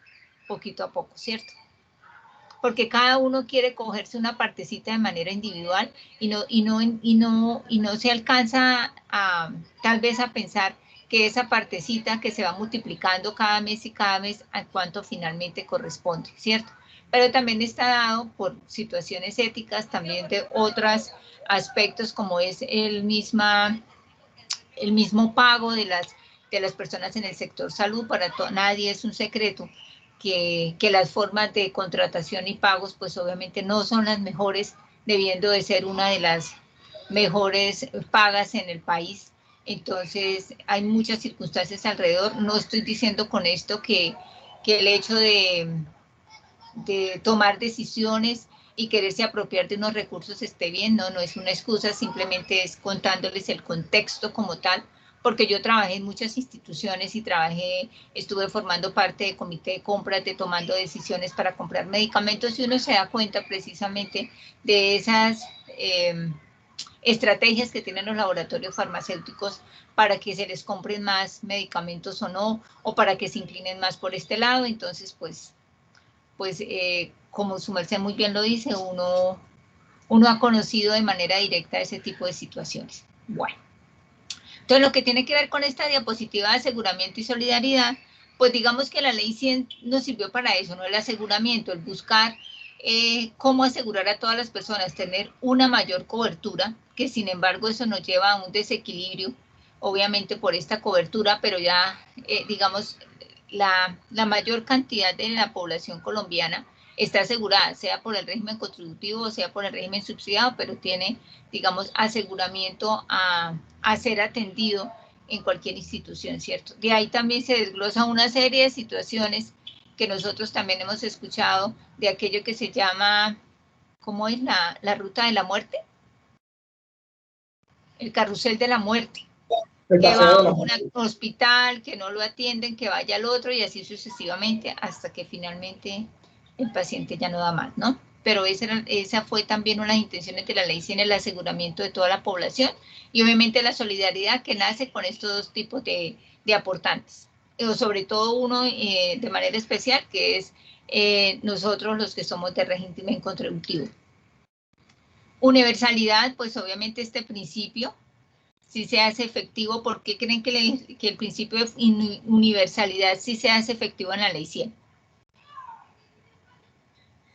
poquito a poco, ¿cierto? Porque cada uno quiere cogerse una partecita de manera individual y no se alcanza tal vez a pensar que esa partecita que se va multiplicando cada mes y cada mes a cuánto finalmente corresponde, ¿cierto? Pero también está dado por situaciones éticas, también de otros aspectos como es el mismo pago de las personas en el sector salud. Para nadie es un secreto que las formas de contratación y pagos pues obviamente no son las mejores, debiendo de ser una de las mejores pagas en el país. Entonces hay muchas circunstancias alrededor. No estoy diciendo con esto que el hecho de tomar decisiones y quererse apropiar de unos recursos esté bien, no es una excusa, simplemente es contándoles el contexto como tal, porque yo trabajé en muchas instituciones y estuve formando parte de comité de compras, de tomando decisiones para comprar medicamentos, y uno se da cuenta precisamente de esas estrategias que tienen los laboratorios farmacéuticos para que se les compren más medicamentos o no, o para que se inclinen más por este lado. Entonces, pues como su merced muy bien lo dice, uno ha conocido de manera directa ese tipo de situaciones. Bueno, entonces lo que tiene que ver con esta diapositiva de aseguramiento y solidaridad, pues digamos que la ley 100 nos sirvió para eso, ¿no? El aseguramiento, el buscar cómo asegurar a todas las personas, tener una mayor cobertura, que sin embargo eso nos lleva a un desequilibrio, obviamente por esta cobertura, pero ya digamos la mayor cantidad de la población colombiana está asegurada, sea por el régimen contributivo o sea por el régimen subsidiado, pero tiene, digamos, aseguramiento a ser atendido en cualquier institución, ¿cierto? De ahí también se desglosa una serie de situaciones que nosotros también hemos escuchado, de aquello que se llama, ¿cómo es? La ruta de la muerte. El carrusel de la muerte. Que va a un hospital, que no lo atienden, que vaya al otro y así sucesivamente hasta que finalmente el paciente ya no da más, ¿no? pero esa fue también una de las intenciones de la Ley 100, el aseguramiento de toda la población y obviamente la solidaridad que nace con estos dos tipos de aportantes, sobre todo uno de manera especial, que es nosotros los que somos de régimen contributivo. Universalidad, pues obviamente este principio sí se hace efectivo. ¿Por qué creen que el principio de universalidad sí se hace efectivo en la Ley 100?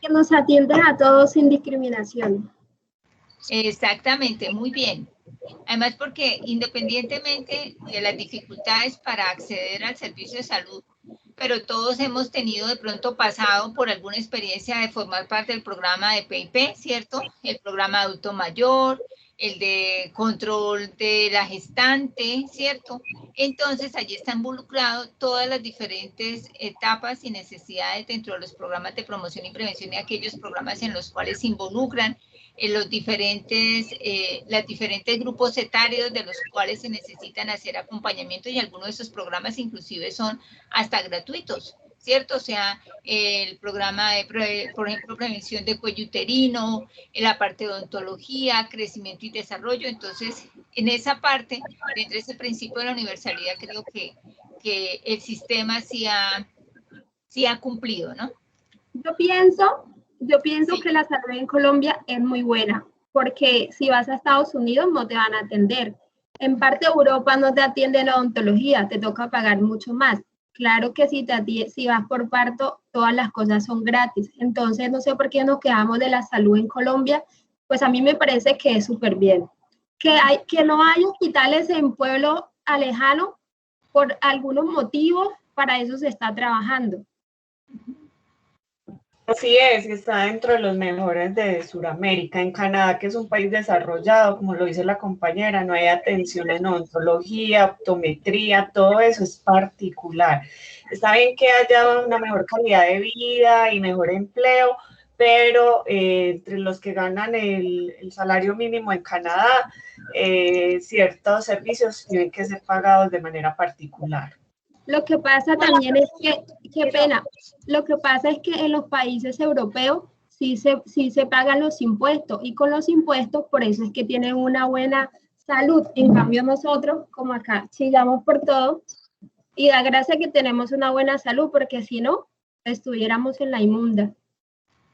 Que nos atienden a todos sin discriminación. Exactamente, muy bien. Además, porque independientemente de las dificultades para acceder al servicio de salud, pero todos hemos tenido de pronto pasado por alguna experiencia de formar parte del programa de PIP, ¿cierto? El programa de adulto mayor, el de control de la gestante, ¿cierto? Entonces, allí está involucrado todas las diferentes etapas y necesidades dentro de los programas de promoción y prevención y aquellos programas en los cuales se involucran los diferentes grupos etarios de los cuales se necesitan hacer acompañamiento, y algunos de esos programas inclusive son hasta gratuitos, ¿cierto? O sea, el programa de, por ejemplo, prevención de cuello uterino, la parte de odontología, crecimiento y desarrollo. Entonces, en esa parte, dentro de ese principio de la universalidad, creo que el sistema sí ha cumplido, ¿no? Yo pienso Sí. que la salud en Colombia es muy buena, porque si vas a Estados Unidos no te van a atender. En parte de Europa no te atienden odontología, te toca pagar mucho más. Claro que si vas por parto, todas las cosas son gratis. Entonces, no sé por qué nos quedamos de la salud en Colombia, pues a mí me parece que es súper bien. Que no hay hospitales en pueblos alejanos por algunos motivos, para eso se está trabajando. Así es, está dentro de los mejores de Sudamérica. En Canadá, que es un país desarrollado, como lo dice la compañera, no hay atención en odontología, optometría, todo eso es particular. Está bien que haya una mejor calidad de vida y mejor empleo, pero entre los que ganan el salario mínimo en Canadá, ciertos servicios tienen que ser pagados de manera particular. Lo que pasa también es que, qué pena, lo que pasa es que en los países europeos sí se pagan los impuestos, y con los impuestos por eso es que tienen una buena salud. En cambio nosotros, como acá, chillamos por todo, y da gracia que tenemos una buena salud, porque si no, estuviéramos en la inmunda.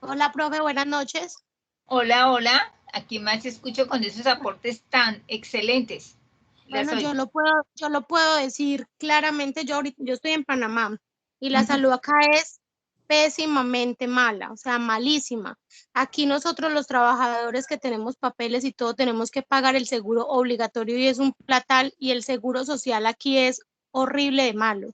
Hola, profe, buenas noches. Hola, hola. Aquí más escucho con esos aportes tan excelentes. Bueno, yo lo puedo decir claramente. Yo estoy en Panamá y la salud acá es pésimamente mala, o sea, malísima. Aquí nosotros los trabajadores que tenemos papeles y todo tenemos que pagar el seguro obligatorio y es un platal, y el seguro social aquí es horrible de malo.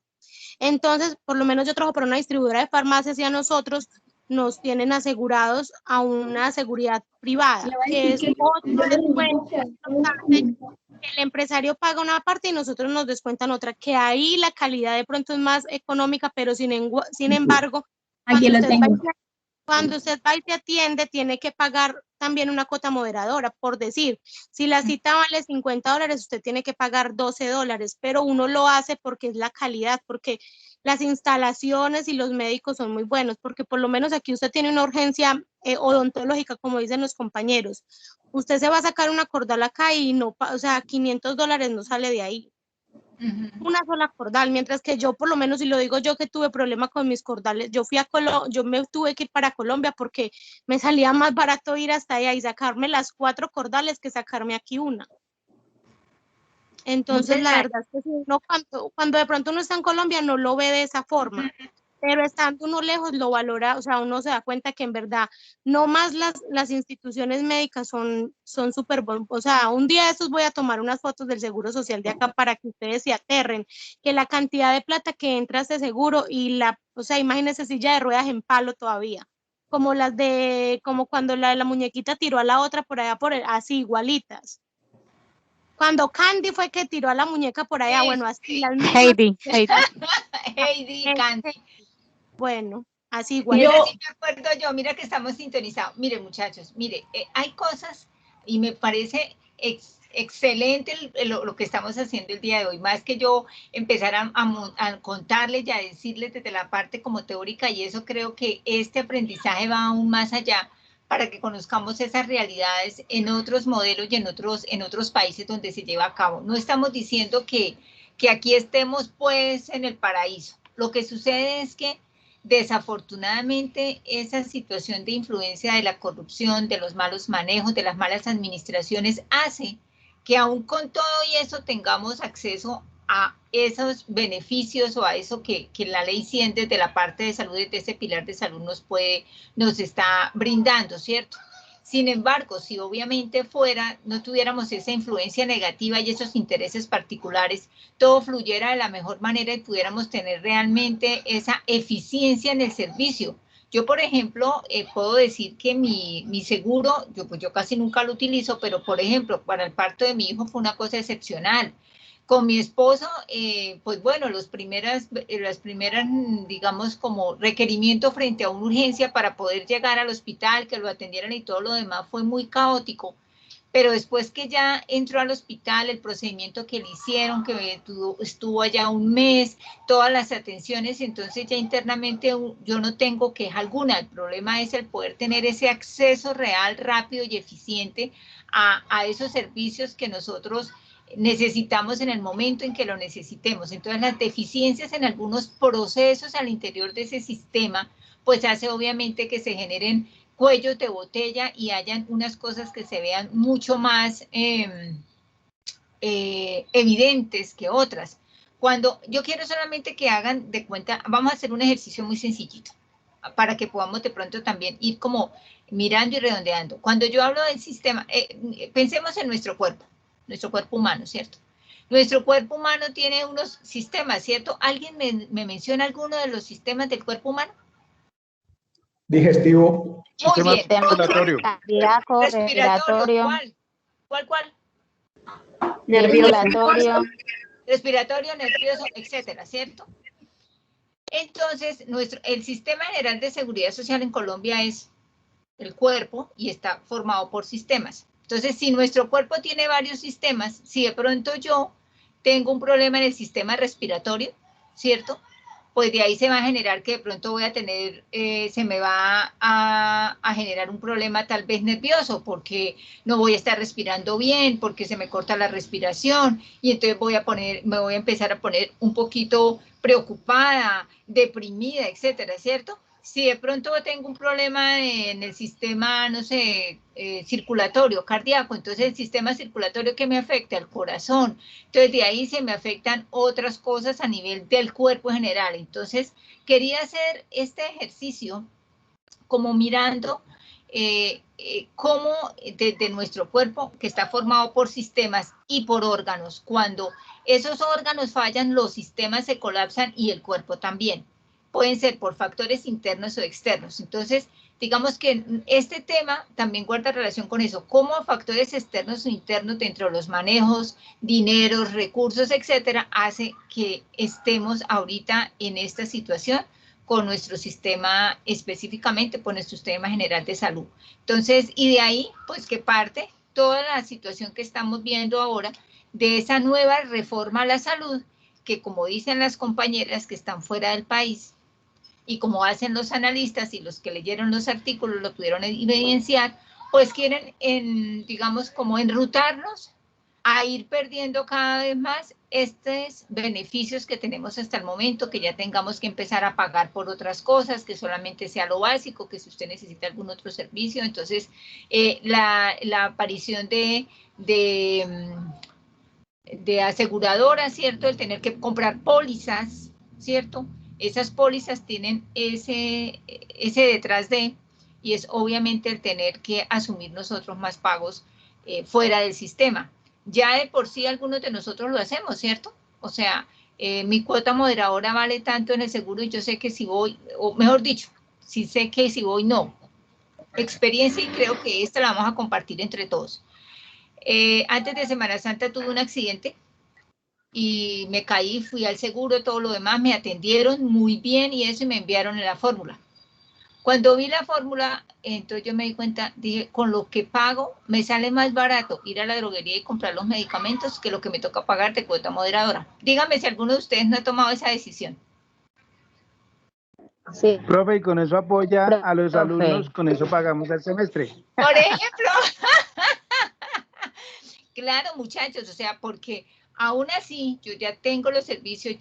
Entonces, por lo menos yo trabajo para una distribuidora de farmacias y a nosotros nos tienen asegurados a una seguridad privada, que es otro descuento importante. El empresario paga una parte y nosotros nos descuentan otra, que ahí la calidad de pronto es más económica, pero sin embargo, cuando usted va y te atiende, tiene que pagar también una cuota moderadora. Por decir, si la cita vale $50, usted tiene que pagar $12, pero uno lo hace porque es la calidad, porque las instalaciones y los médicos son muy buenos, porque por lo menos aquí usted tiene una urgencia odontológica, como dicen los compañeros. Usted se va a sacar una cordal acá y no, o sea, $500 no sale de ahí. Una sola cordal, mientras que yo, por lo menos, y lo digo yo que tuve problema con mis cordales, yo me tuve que ir para Colombia porque me salía más barato ir hasta allá y sacarme las 4 cordales que sacarme aquí una. Entonces, la verdad es que uno, cuando de pronto uno está en Colombia no lo ve de esa forma, pero estando uno lejos lo valora, o sea, uno se da cuenta que en verdad no más las instituciones médicas son súper buenas. O sea, un día de estos voy a tomar unas fotos del seguro social de acá para que ustedes se aterren, que la cantidad de plata que entra a este seguro y o sea, imagínense silla de ruedas en palo todavía, como como cuando la muñequita tiró a la otra por allá, así igualitas. Cuando Candy fue que tiró a la muñeca por allá, bueno, así las mismas. Heidi, Candy. Bueno, así igual. Sí me acuerdo yo, mira que estamos sintonizados. Mire, muchachos, mire, hay cosas y me parece excelente lo que estamos haciendo el día de hoy, más que yo empezar a contarles y a decirles desde la parte como teórica, y eso creo que este aprendizaje va aún más allá, para que conozcamos esas realidades en otros modelos y en otros países donde se lleva a cabo. No estamos diciendo que aquí estemos pues en el paraíso. Lo que sucede es que desafortunadamente esa situación de influencia de la corrupción, de los malos manejos, de las malas administraciones hace que aún con todo y eso tengamos acceso a esos beneficios o a eso que la ley 100 desde la parte de salud, desde ese pilar de salud nos está brindando, ¿cierto? Sin embargo, si obviamente no tuviéramos esa influencia negativa y esos intereses particulares, todo fluyera de la mejor manera y pudiéramos tener realmente esa eficiencia en el servicio. Yo, por ejemplo, puedo decir que mi seguro, yo casi nunca lo utilizo, pero por ejemplo, para el parto de mi hijo fue una cosa excepcional. Con mi esposo, pues bueno, las primeras, digamos, como requerimiento frente a una urgencia para poder llegar al hospital, que lo atendieran y todo lo demás fue muy caótico. Pero después que ya entró al hospital, el procedimiento que le hicieron, que estuvo allá un mes, todas las atenciones, entonces ya internamente yo no tengo queja alguna. El problema es el poder tener ese acceso real, rápido y eficiente a esos servicios que nosotros necesitamos en el momento en que lo necesitemos. Entonces las deficiencias en algunos procesos al interior de ese sistema, pues hace obviamente que se generen cuellos de botella y hayan unas cosas que se vean mucho más evidentes que otras. Cuando yo quiero solamente que hagan de cuenta, vamos a hacer un ejercicio muy sencillito, para que podamos de pronto también ir como mirando y redondeando. Cuando yo hablo del sistema, pensemos en nuestro cuerpo humano, ¿cierto? Nuestro cuerpo humano tiene unos sistemas, ¿cierto? ¿Alguien me menciona alguno de los sistemas del cuerpo humano? Digestivo. Muy bien. Respiratorio. Cardíaco, respiratorio. ¿Cuál? Nervioso. Respiratorio, nervioso, etcétera, ¿cierto? Entonces, el Sistema General de Seguridad Social en Colombia es el cuerpo y está formado por sistemas. Entonces, si nuestro cuerpo tiene varios sistemas, si de pronto yo tengo un problema en el sistema respiratorio, ¿cierto? Pues de ahí se va a generar que de pronto voy a tener, se me va a generar un problema tal vez nervioso, porque no voy a estar respirando bien, porque se me corta la respiración, y entonces me voy a empezar a poner un poquito preocupada, deprimida, etcétera, ¿cierto? Si de pronto tengo un problema en el sistema, no sé, circulatorio, cardíaco, entonces el sistema circulatorio que me afecta, el corazón, entonces de ahí se me afectan otras cosas a nivel del cuerpo en general. Entonces quería hacer este ejercicio como mirando cómo desde nuestro cuerpo, que está formado por sistemas y por órganos, cuando esos órganos fallan, los sistemas se colapsan y el cuerpo también. Pueden ser por factores internos o externos. Entonces, digamos que este tema también guarda relación con eso, cómo factores externos o internos dentro de los manejos, dineros, recursos, etcétera, hace que estemos ahorita en esta situación con nuestro sistema, específicamente con nuestro sistema general de salud. Entonces, y de ahí, pues que parte toda la situación que estamos viendo ahora de esa nueva reforma a la salud, que como dicen las compañeras que están fuera del país, y como hacen los analistas y los que leyeron los artículos lo pudieron evidenciar, pues quieren, digamos, como enrutarnos a ir perdiendo cada vez más estos beneficios que tenemos hasta el momento, que ya tengamos que empezar a pagar por otras cosas, que solamente sea lo básico, que si usted necesita algún otro servicio, entonces la aparición de aseguradoras, ¿cierto? El tener que comprar pólizas, ¿cierto? Esas pólizas tienen ese detrás de, y es obviamente el tener que asumir nosotros más pagos fuera del sistema. Ya de por sí algunos de nosotros lo hacemos, ¿cierto? O sea, mi cuota moderadora vale tanto en el seguro y yo sé que si voy, o mejor dicho, sí sé que si voy, no. Experiencia, y creo que esta la vamos a compartir entre todos. Antes de Semana Santa tuve un accidente y me caí, fui al seguro, todo lo demás, me atendieron muy bien y eso, y me enviaron la fórmula. Cuando vi la fórmula, entonces yo me di cuenta, dije, con lo que pago, me sale más barato ir a la droguería y comprar los medicamentos que lo que me toca pagar de cuota moderadora. Dígame si alguno de ustedes no ha tomado esa decisión. Sí. Profe, y con eso apoya a los Profe. alumnos, con eso pagamos el semestre. Por ejemplo, claro, muchachos, o sea, porque aún así yo ya tengo los servicios,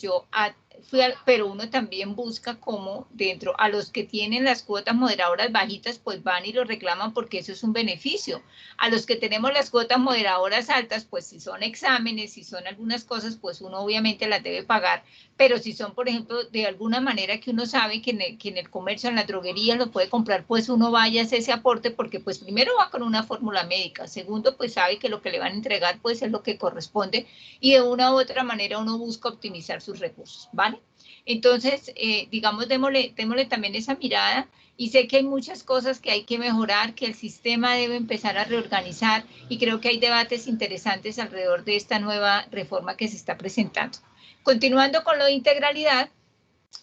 pero uno también busca como dentro, a los que tienen las cuotas moderadoras bajitas, pues van y lo reclaman porque eso es un beneficio. A los que tenemos las cuotas moderadoras altas, pues si son exámenes, si son algunas cosas, pues uno obviamente las debe pagar, pero si son, por ejemplo, de alguna manera que uno sabe que en el comercio, en la droguería lo puede comprar, pues uno vaya a hacer ese aporte porque pues primero va con una fórmula médica, segundo pues sabe que lo que le van a entregar pues es lo que corresponde y de una u otra manera uno busca optimizar sus recursos, ¿vale? Entonces, digamos, démosle también esa mirada y sé que hay muchas cosas que hay que mejorar, que el sistema debe empezar a reorganizar y creo que hay debates interesantes alrededor de esta nueva reforma que se está presentando. Continuando con lo de integralidad,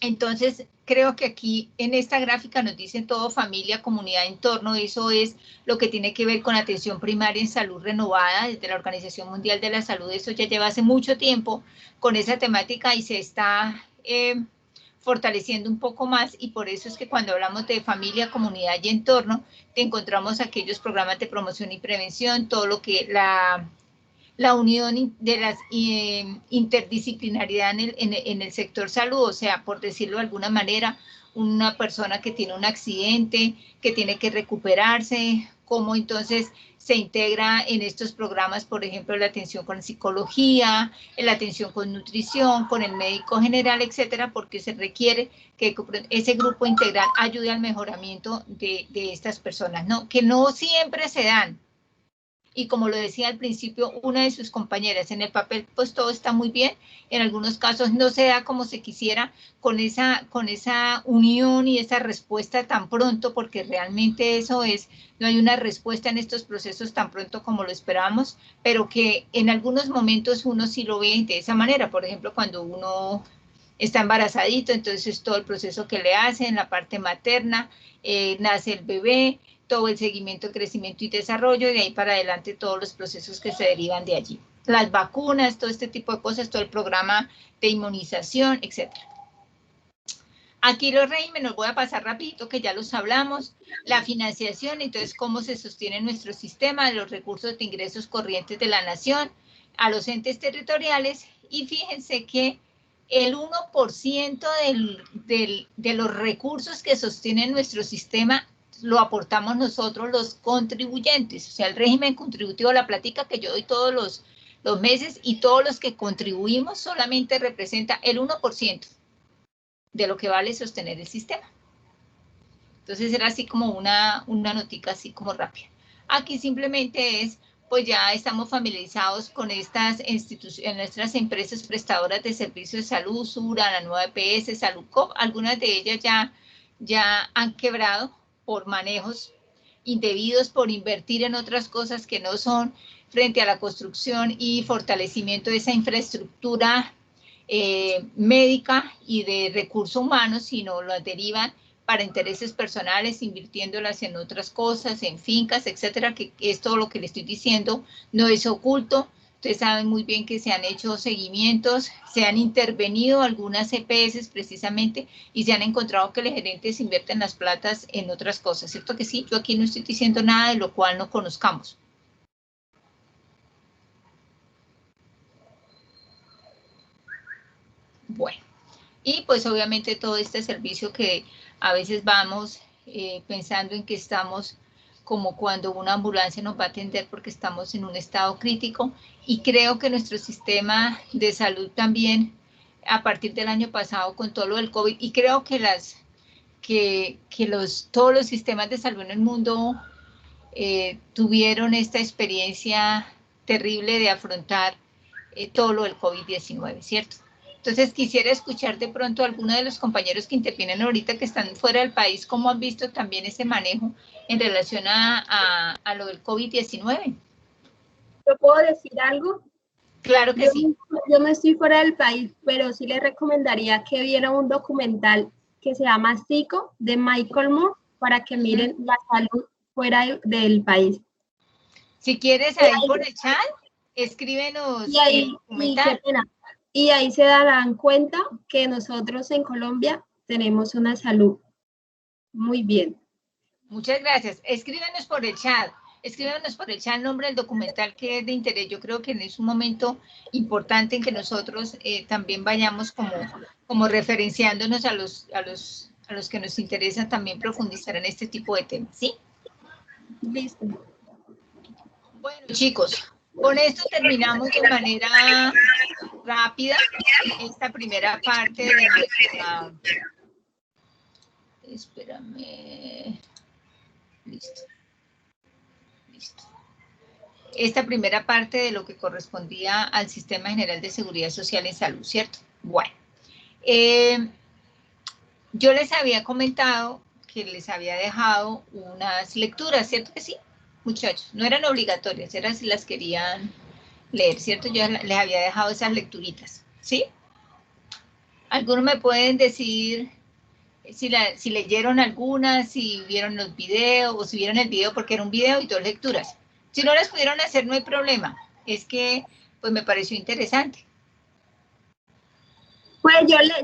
entonces creo que aquí en esta gráfica nos dicen todo, familia, comunidad, entorno, eso es lo que tiene que ver con atención primaria en salud renovada desde la Organización Mundial de la Salud, eso ya lleva hace mucho tiempo con esa temática y se está fortaleciendo un poco más y por eso es que cuando hablamos de familia, comunidad y entorno, te encontramos aquellos programas de promoción y prevención, todo lo que la unión de las interdisciplinaridad en el sector salud, o sea, por decirlo de alguna manera, una persona que tiene un accidente, que tiene que recuperarse, cómo entonces se integra en estos programas, por ejemplo, la atención con psicología, la atención con nutrición, con el médico general, etcétera, porque se requiere que ese grupo integral ayude al mejoramiento de estas personas, ¿no? Que no siempre se dan. Y como lo decía al principio una de sus compañeras, en el papel pues todo está muy bien, en algunos casos no se da como se quisiera con esa unión y esa respuesta tan pronto, porque realmente eso es, no hay una respuesta en estos procesos tan pronto como lo esperábamos, pero que en algunos momentos uno sí lo ve de esa manera, por ejemplo cuando uno está embarazadito, entonces todo el proceso que le hacen, la parte materna, nace el bebé, todo el seguimiento, crecimiento y desarrollo, y de ahí para adelante todos los procesos que se derivan de allí. Las vacunas, todo este tipo de cosas, todo el programa de inmunización, etc. Aquí los regímenes, los voy a pasar rapidito, que ya los hablamos. La financiación, entonces, cómo se sostiene nuestro sistema de los recursos de ingresos corrientes de la nación a los entes territoriales. Y fíjense que el 1% de los recursos que sostienen nuestro sistema lo aportamos nosotros los contribuyentes, o sea, el régimen contributivo, la plática que yo doy todos los meses y todos los que contribuimos solamente representa el 1% de lo que vale sostener el sistema. Entonces era así como una notica así como rápida. Aquí simplemente es, pues ya estamos familiarizados con estas instituciones, nuestras empresas prestadoras de servicios de salud, SURA, la nueva EPS, Saludcop, algunas de ellas ya han quebrado por manejos indebidos, por invertir en otras cosas que no son frente a la construcción y fortalecimiento de esa infraestructura médica y de recursos humanos, sino lo derivan para intereses personales, invirtiéndolas en otras cosas, en fincas, etcétera, que es todo lo que le estoy diciendo, no es oculto. Ustedes saben muy bien que se han hecho seguimientos, se han intervenido algunas EPS precisamente y se han encontrado que los gerentes invierten las platas en otras cosas, ¿cierto que sí? Yo aquí no estoy diciendo nada de lo cual no conozcamos. Bueno, y pues obviamente todo este servicio que a veces vamos pensando en que estamos como cuando una ambulancia nos va a atender porque estamos en un estado crítico, y creo que nuestro sistema de salud también, a partir del año pasado con todo lo del COVID, y creo que todos los sistemas de salud en el mundo tuvieron esta experiencia terrible de afrontar todo lo del COVID-19, ¿cierto? Entonces quisiera escuchar de pronto a alguno de los compañeros que intervienen ahorita que están fuera del país, cómo han visto también ese manejo en relación a lo del COVID-19. ¿Yo puedo decir algo? Claro que sí. Yo no estoy fuera del país, pero sí les recomendaría que vieran un documental que se llama Psico, de Michael Moore, para que miren la salud fuera del país. Si quieres ahí por el chat, escríbenos el documental. Y ahí se darán cuenta que nosotros en Colombia tenemos una salud muy bien. Muchas gracias. Escríbanos por el chat el nombre del documental que es de interés. Yo creo que es un momento importante en que nosotros también vayamos como referenciándonos a los que nos interesa también profundizar en este tipo de temas, ¿sí? Listo. Bueno, chicos, con esto terminamos de manera rápida esta primera parte de nuestra... Espérame. Listo. Esta primera parte de lo que correspondía al Sistema General de Seguridad Social en Salud, ¿cierto? Bueno, yo les había comentado que les había dejado unas lecturas, ¿cierto que sí, muchachos? No eran obligatorias, eran si las querían leer, ¿cierto? Yo les había dejado esas lecturitas, ¿sí? ¿Algunos me pueden decir si leyeron algunas, si vieron los videos, o si vieron el video porque era un video y 2 lecturas? Si no las pudieron hacer, no hay problema. Es que, pues, me pareció interesante. Pues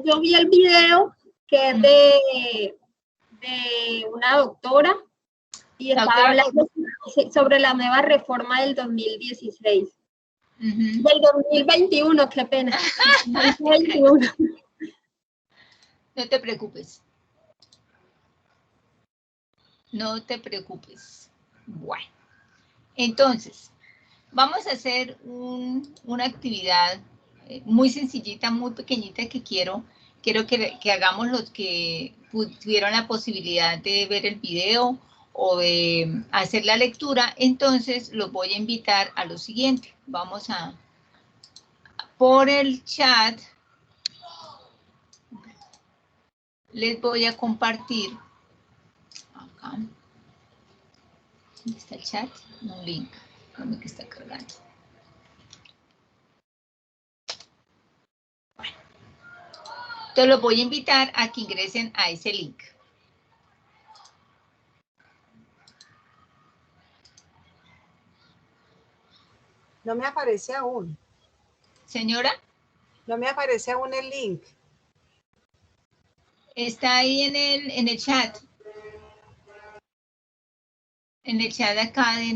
yo vi el video que es de una doctora y estaba hablando sobre la nueva reforma del 2016. Del 2021, qué pena. 2021. No te preocupes. No te preocupes. Bueno. Entonces, vamos a hacer una actividad muy sencillita, muy pequeñita que quiero que hagamos los que tuvieron la posibilidad de ver el video o de hacer la lectura. Entonces, los voy a invitar a lo siguiente. Vamos a, por el chat, les voy a compartir acá. ¿Dónde está el chat? Un link. ¿Dónde que está cargando? Bueno. Entonces los voy a invitar a que ingresen a ese link. No me aparece aún. Señora. No me aparece aún el link. Está ahí en el chat. En el chat acá de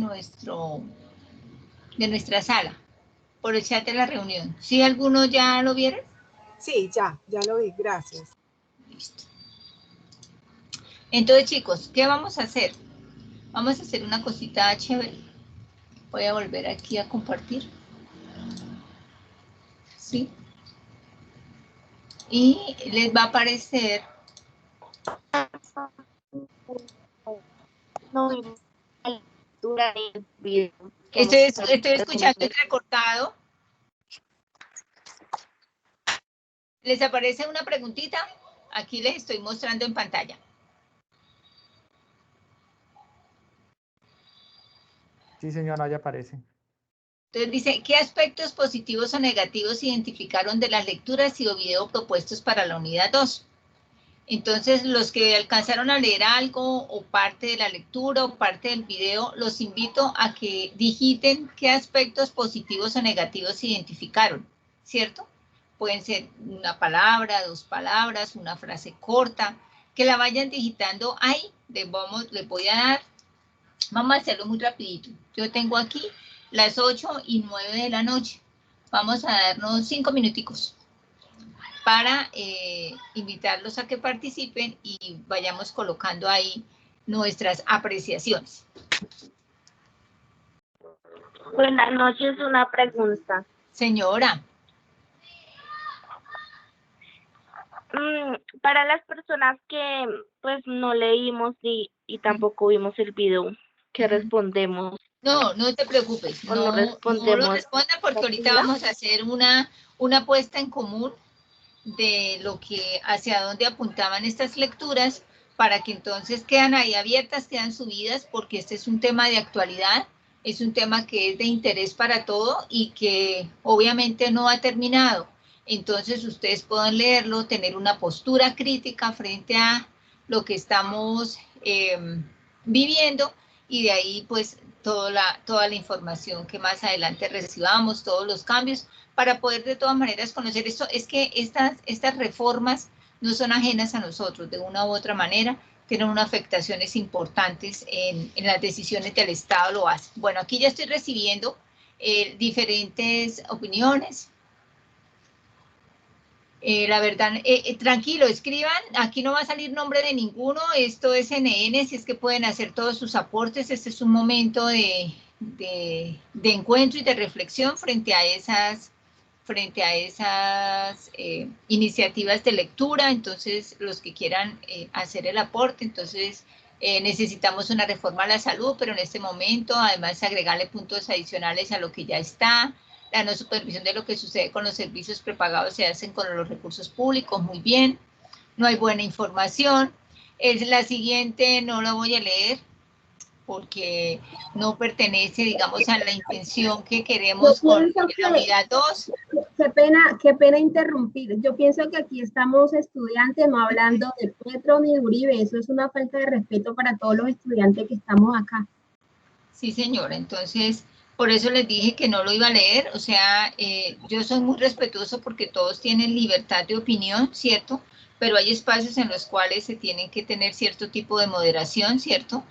nuestra sala, por el chat de la reunión. ¿Sí algunos ya lo vieron? Sí, ya lo vi, gracias. Listo. Entonces, chicos, ¿qué vamos a hacer? Vamos a hacer una cosita chévere. Voy a volver aquí a compartir. ¿Sí? Y les va a aparecer... Estoy escuchando entrecortado. ¿Les aparece una preguntita? Aquí les estoy mostrando en pantalla. Sí, señora, ya aparece. Entonces dice, ¿qué aspectos positivos o negativos identificaron de las lecturas y o video propuestos para la unidad 2? Entonces, los que alcanzaron a leer algo o parte de la lectura o parte del video, los invito a que digiten qué aspectos positivos o negativos identificaron, ¿cierto? Pueden ser una palabra, 2 palabras, una frase corta, que la vayan digitando ahí. Les voy a dar, vamos a hacerlo muy rapidito. Yo tengo aquí las 8:09 de la noche. Vamos a darnos 5 minuticos para invitarlos a que participen y vayamos colocando ahí nuestras apreciaciones. Buenas noches, una pregunta. Señora. Para las personas que pues no leímos y tampoco vimos el video, ¿qué respondemos? No, no te preocupes. No lo responda porque ahorita vamos a hacer una puesta en común de lo que hacia dónde apuntaban estas lecturas para que entonces quedan ahí abiertas, quedan subidas, porque este es un tema de actualidad, es un tema que es de interés para todo y que obviamente no ha terminado. Entonces ustedes pueden leerlo, tener una postura crítica frente a lo que estamos viviendo y de ahí pues toda la información que más adelante recibamos, todos los cambios, para poder de todas maneras conocer esto. Es que estas reformas no son ajenas a nosotros, de una u otra manera, tienen unas afectaciones importantes en las decisiones del Estado, lo hacen. Bueno, aquí ya estoy recibiendo diferentes opiniones. La verdad, tranquilo, escriban, aquí no va a salir nombre de ninguno, esto es NN, si es que pueden hacer todos sus aportes, este es un momento de encuentro y de reflexión frente a esas iniciativas de lectura. Entonces los que quieran hacer el aporte, entonces necesitamos una reforma a la salud, pero en este momento además agregarle puntos adicionales a lo que ya está. La no supervisión de lo que sucede con los servicios prepagados se hacen con los recursos públicos, muy bien. No hay buena información. La siguiente no la voy a leer porque no pertenece, digamos, a la intención que queremos con la unidad 2. Qué pena interrumpir. Yo pienso que aquí estamos estudiantes, no hablando de Petro ni de Uribe. Eso es una falta de respeto para todos los estudiantes que estamos acá. Sí, señora. Entonces, por eso les dije que no lo iba a leer. O sea, yo soy muy respetuoso porque todos tienen libertad de opinión, ¿cierto? Pero hay espacios en los cuales se tienen que tener cierto tipo de moderación, ¿cierto?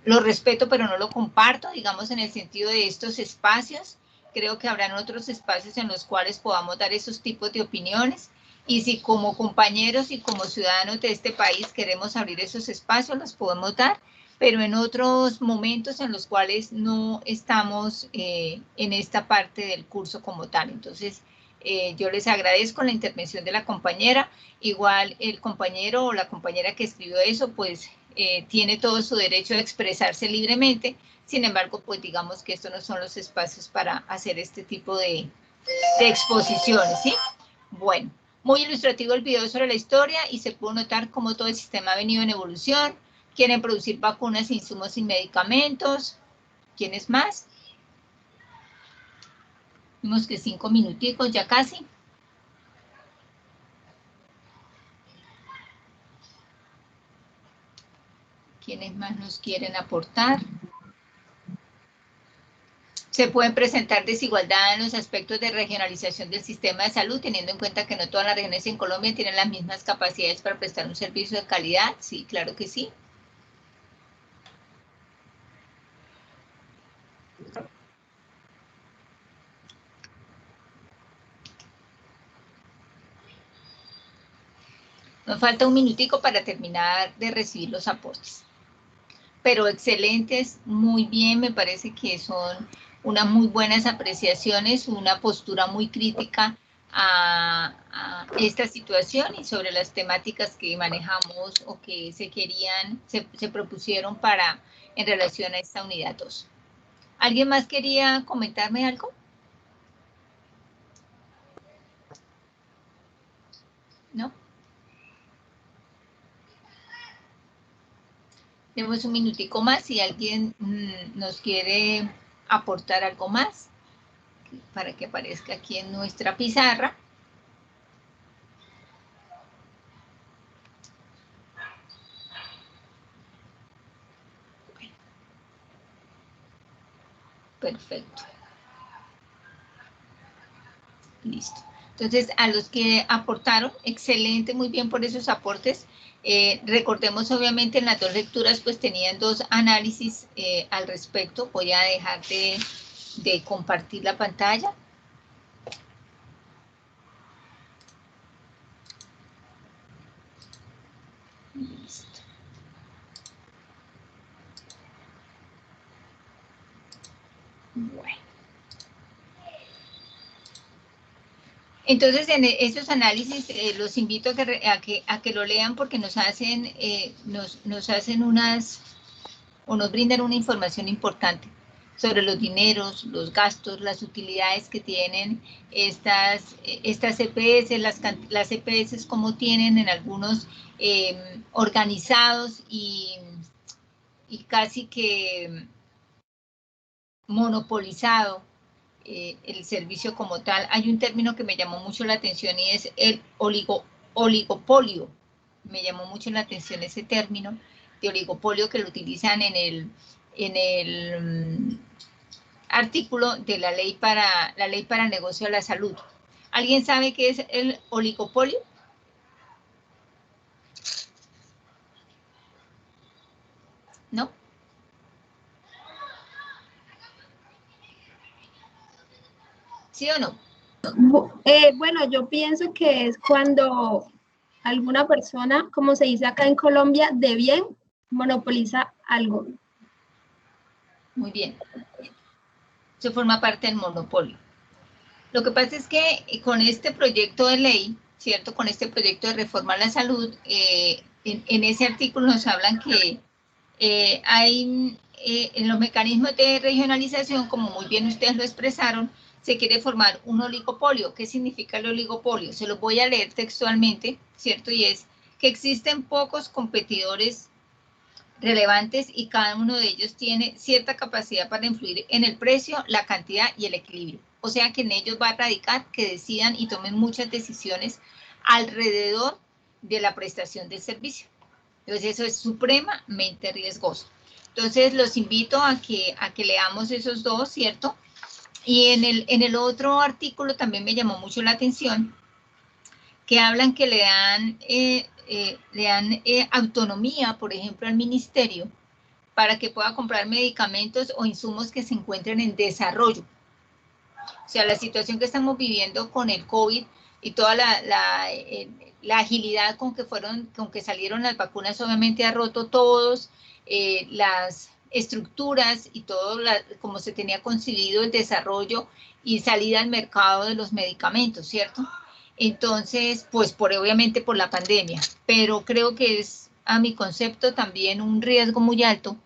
Lo respeto, pero no lo comparto, digamos, en el sentido de estos espacios. Creo que habrán otros espacios en los cuales podamos dar esos tipos de opiniones. Y si como compañeros y como ciudadanos de este país queremos abrir esos espacios, los podemos dar, pero en otros momentos en los cuales no estamos en esta parte del curso como tal. Entonces, yo les agradezco la intervención de la compañera. Igual el compañero o la compañera que escribió eso, pues tiene todo su derecho a expresarse libremente. Sin embargo, pues digamos que estos no son los espacios para hacer este tipo de exposiciones, ¿sí? Bueno, muy ilustrativo el video sobre la historia y se pudo notar cómo todo el sistema ha venido en evolución. Quieren producir vacunas, insumos y medicamentos. ¿Quiénes más? Vimos que 5 minuticos ya casi. ¿Quiénes más nos quieren aportar? Se pueden presentar desigualdad en los aspectos de regionalización del sistema de salud, teniendo en cuenta que no todas las regiones en Colombia tienen las mismas capacidades para prestar un servicio de calidad. Sí, claro que sí. Nos falta un minutico para terminar de recibir los aportes. Pero excelentes, muy bien, me parece que son unas muy buenas apreciaciones, una postura muy crítica a esta situación y sobre las temáticas que manejamos o que se propusieron en relación a esta unidad 2. ¿Alguien más quería comentarme algo? ¿No? Tenemos un minutico más si alguien nos quiere aportar algo más para que aparezca aquí en nuestra pizarra. Perfecto. Listo. Entonces, a los que aportaron, excelente, muy bien por esos aportes. Recordemos, obviamente, en las dos lecturas, pues tenían dos análisis al respecto. Voy a dejar de compartir la pantalla. Listo. Bueno. Entonces, en esos análisis los invito a que lo lean porque nos hacen nos brindan una información importante sobre los dineros, los gastos, las utilidades que tienen estas EPS, las EPS como tienen en algunos organizados y casi que monopolizado el servicio como tal. Hay un término que me llamó mucho la atención y es el oligopolio. Me llamó mucho la atención ese término de oligopolio que lo utilizan en el artículo de la ley para negocio de la salud. ¿Alguien sabe qué es el oligopolio? ¿no? ¿Sí o no? Bueno, yo pienso que es cuando alguna persona, como se dice acá en Colombia, de bien, monopoliza algo. Muy bien. Eso forma parte del monopolio. Lo que pasa es que con este proyecto de ley, ¿cierto? Con este proyecto de reforma a la salud, en ese artículo nos hablan que hay en los mecanismos de regionalización, como muy bien ustedes lo expresaron, se quiere formar un oligopolio. ¿Qué significa el oligopolio? Se lo voy a leer textualmente, ¿cierto? Y es que existen pocos competidores relevantes y cada uno de ellos tiene cierta capacidad para influir en el precio, la cantidad y el equilibrio. O sea que en ellos va a radicar que decidan y tomen muchas decisiones alrededor de la prestación del servicio. Entonces eso es supremamente riesgoso. Entonces los invito a que leamos esos dos, ¿cierto? Y en el otro artículo también me llamó mucho la atención que hablan que le dan autonomía, por ejemplo, al ministerio para que pueda comprar medicamentos o insumos que se encuentren en desarrollo. O sea, la situación que estamos viviendo con el COVID y toda la agilidad con que salieron las vacunas, obviamente ha roto todos las estructuras y todo como se tenía concebido el desarrollo y salida al mercado de los medicamentos, ¿cierto? Entonces, pues obviamente por la pandemia, pero creo que es a mi concepto también un riesgo muy alto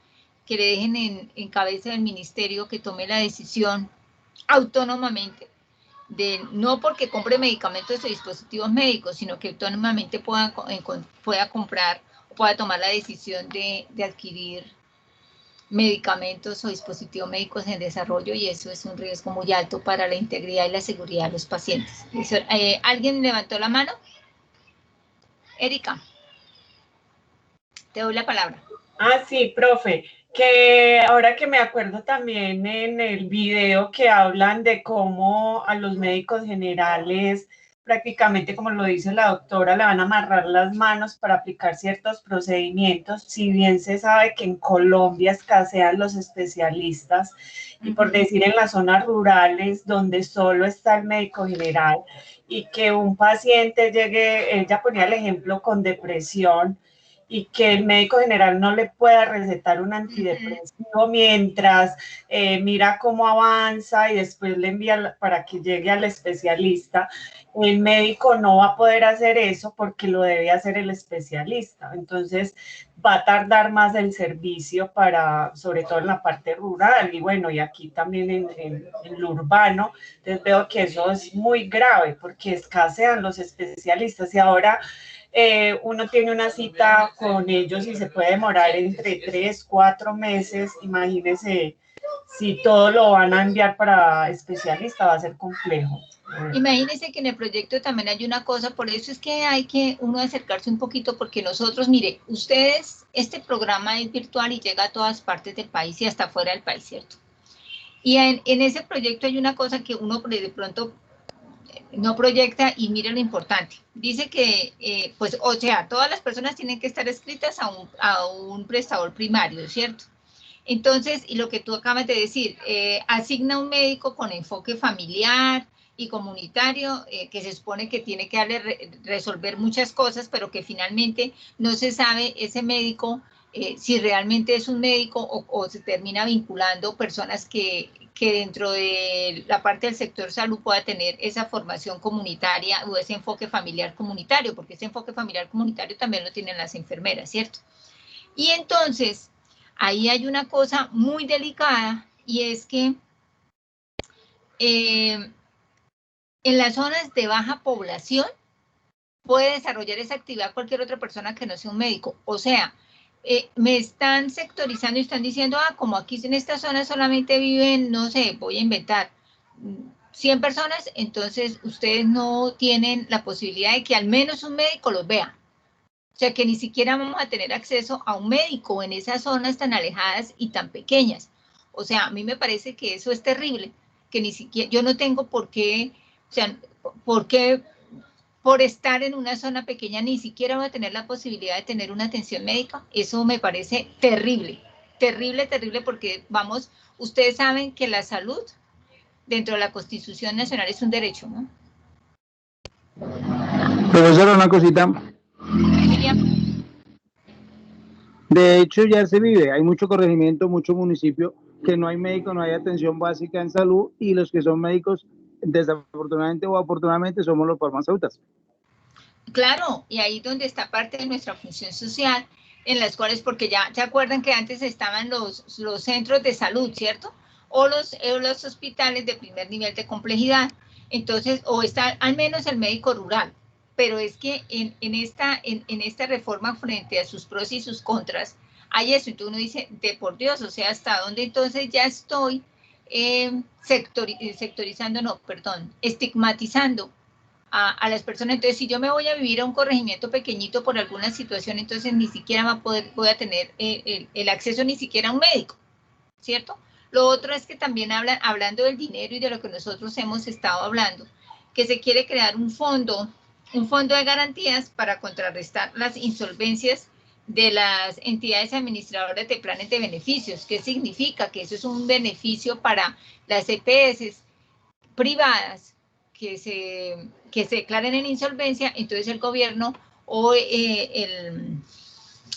que le dejen en cabeza del ministerio que tome la decisión autónomamente no porque compre medicamentos o dispositivos médicos, sino que autónomamente pueda comprar o pueda tomar la decisión de adquirir medicamentos o dispositivos médicos en desarrollo, y eso es un riesgo muy alto para la integridad y la seguridad de los pacientes. ¿Alguien levantó la mano? Erika, te doy la palabra. Ah, sí, profe, que ahora que me acuerdo también en el video que hablan de cómo a los médicos generales, prácticamente como lo dice la doctora, le van a amarrar las manos para aplicar ciertos procedimientos, si bien se sabe que en Colombia escasean los especialistas, y por decir en las zonas rurales donde solo está el médico general, y que un paciente llegue, ella ponía el ejemplo con depresión, y que el médico general no le pueda recetar un antidepresivo mientras mira cómo avanza y después le envía para que llegue al especialista. El médico no va a poder hacer eso porque lo debe hacer el especialista. Entonces va a tardar más el servicio sobre todo en la parte rural y bueno, y aquí también en lo urbano. Entonces veo que eso es muy grave porque escasean los especialistas y ahora uno tiene una cita con ellos y se puede demorar entre 3, 4 meses. Imagínense, si todo lo van a enviar para especialista, va a ser complejo. Imagínense que en el proyecto también hay una cosa, por eso es que hay que uno acercarse un poquito, porque nosotros, mire, ustedes, este programa es virtual y llega a todas partes del país y hasta fuera del país, ¿cierto? Y en ese proyecto hay una cosa que uno de pronto no proyecta y mire lo importante. Dice que, pues, o sea, todas las personas tienen que estar inscritas a un prestador primario, ¿cierto? Entonces, y lo que tú acabas de decir, asigna un médico con enfoque familiar y comunitario, que se supone que tiene que resolver muchas cosas, pero que finalmente no se sabe ese médico si realmente es un médico o se termina vinculando personas que dentro de la parte del sector salud pueda tener esa formación comunitaria o ese enfoque familiar comunitario, porque ese enfoque familiar comunitario también lo tienen las enfermeras, ¿cierto? Y entonces, ahí hay una cosa muy delicada y es que en las zonas de baja población puede desarrollar esa actividad cualquier otra persona que no sea un médico. O sea, me están sectorizando y están diciendo, como aquí en esta zona solamente viven, no sé, voy a inventar 100 personas, entonces ustedes no tienen la posibilidad de que al menos un médico los vea. O sea, que ni siquiera vamos a tener acceso a un médico en esas zonas tan alejadas y tan pequeñas. O sea, a mí me parece que eso es terrible, que ni siquiera, yo no tengo por qué, o sea, por estar en una zona pequeña, ni siquiera voy a tener la posibilidad de tener una atención médica. Eso me parece terrible. terrible, terrible, porque vamos, ustedes saben que la salud dentro de la Constitución Nacional es un derecho, ¿no? Profesora, una cosita. De hecho, ya se vive, hay mucho corregimiento, mucho municipio que no hay médico, no hay atención básica en salud, y los que son médicos, desafortunadamente o afortunadamente, somos los farmacéuticos. Claro, y ahí donde está parte de nuestra función social, en las cuales, porque ya se acuerdan que antes estaban los centros de salud, ¿cierto? O los hospitales de primer nivel de complejidad. Entonces, o está al menos el médico rural. Pero es que en esta reforma, frente a sus pros y sus contras, hay eso. Entonces uno dice, de por Dios, o sea, ¿hasta dónde entonces ya estoy estigmatizando a las personas? Entonces, si yo me voy a vivir a un corregimiento pequeñito por alguna situación, entonces ni siquiera voy a tener el acceso ni siquiera a un médico, ¿cierto? Lo otro es que también hablando del dinero y de lo que nosotros hemos estado hablando, que se quiere crear un fondo de garantías para contrarrestar las insolvencias de las entidades administradoras de planes de beneficios. ¿Qué significa? Que eso es un beneficio para las EPS privadas que se declaren en insolvencia. Entonces el gobierno o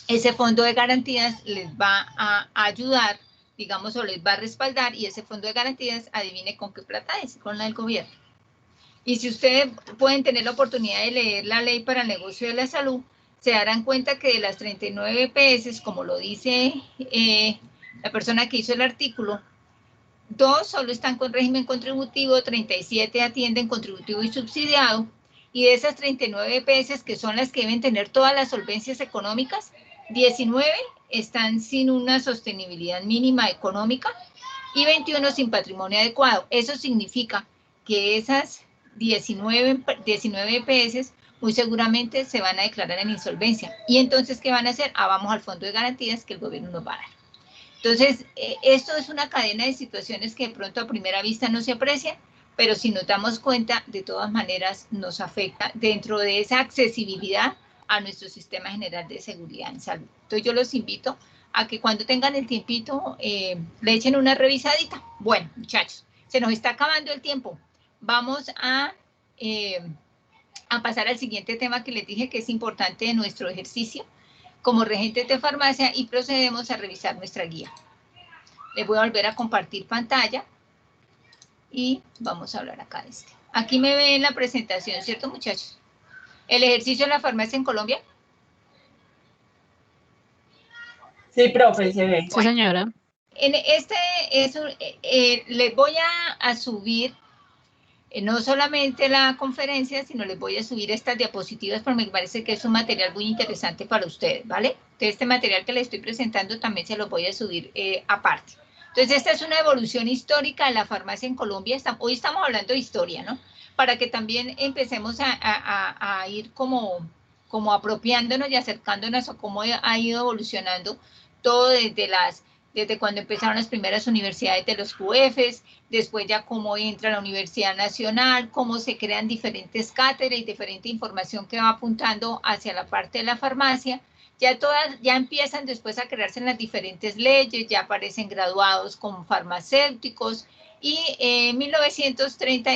ese fondo de garantías les va a ayudar, digamos, o les va a respaldar, y ese fondo de garantías, adivine con qué plata es, con la del gobierno. Y si ustedes pueden tener la oportunidad de leer la ley para el negocio de la salud, se darán cuenta que de las 39 EPS, como lo dice la persona que hizo el artículo, 2 solo están con régimen contributivo, 37 atienden contributivo y subsidiado, y de esas 39 EPS, que son las que deben tener todas las solvencias económicas, 19 están sin una sostenibilidad mínima económica y 21 sin patrimonio adecuado. Eso significa que esas 19 EPS muy seguramente se van a declarar en insolvencia. ¿Y entonces qué van a hacer? Vamos al fondo de garantías que el gobierno nos va a dar. Entonces, esto es una cadena de situaciones que de pronto a primera vista no se aprecian, pero si nos damos cuenta, de todas maneras nos afecta dentro de esa accesibilidad a nuestro sistema general de seguridad en salud. Entonces, yo los invito a que cuando tengan el tiempito le echen una revisadita. Bueno, muchachos, se nos está acabando el tiempo. Vamos a pasar al siguiente tema que les dije que es importante de nuestro ejercicio como regentes de farmacia, y procedemos a revisar nuestra guía. Les voy a volver a compartir pantalla y vamos a hablar acá de este. Aquí me ven la presentación, ¿cierto, muchachos? ¿El ejercicio de la farmacia en Colombia? Sí, profe, se ve. Sí, señora. En este les voy a subir no solamente la conferencia, sino les voy a subir estas diapositivas porque me parece que es un material muy interesante para ustedes, ¿vale? Entonces, este material que les estoy presentando también se lo voy a subir aparte. Entonces, esta es una evolución histórica de la farmacia en Colombia. Hoy estamos hablando de historia, ¿no? Para que también empecemos a ir como apropiándonos y acercándonos a cómo ha ido evolucionando todo desde cuando empezaron las primeras universidades de los QFs, después ya cómo entra la Universidad Nacional, cómo se crean diferentes cátedras y diferente información que va apuntando hacia la parte de la farmacia. Ya empiezan después a crearse en las diferentes leyes, ya aparecen graduados como farmacéuticos, y en 1930,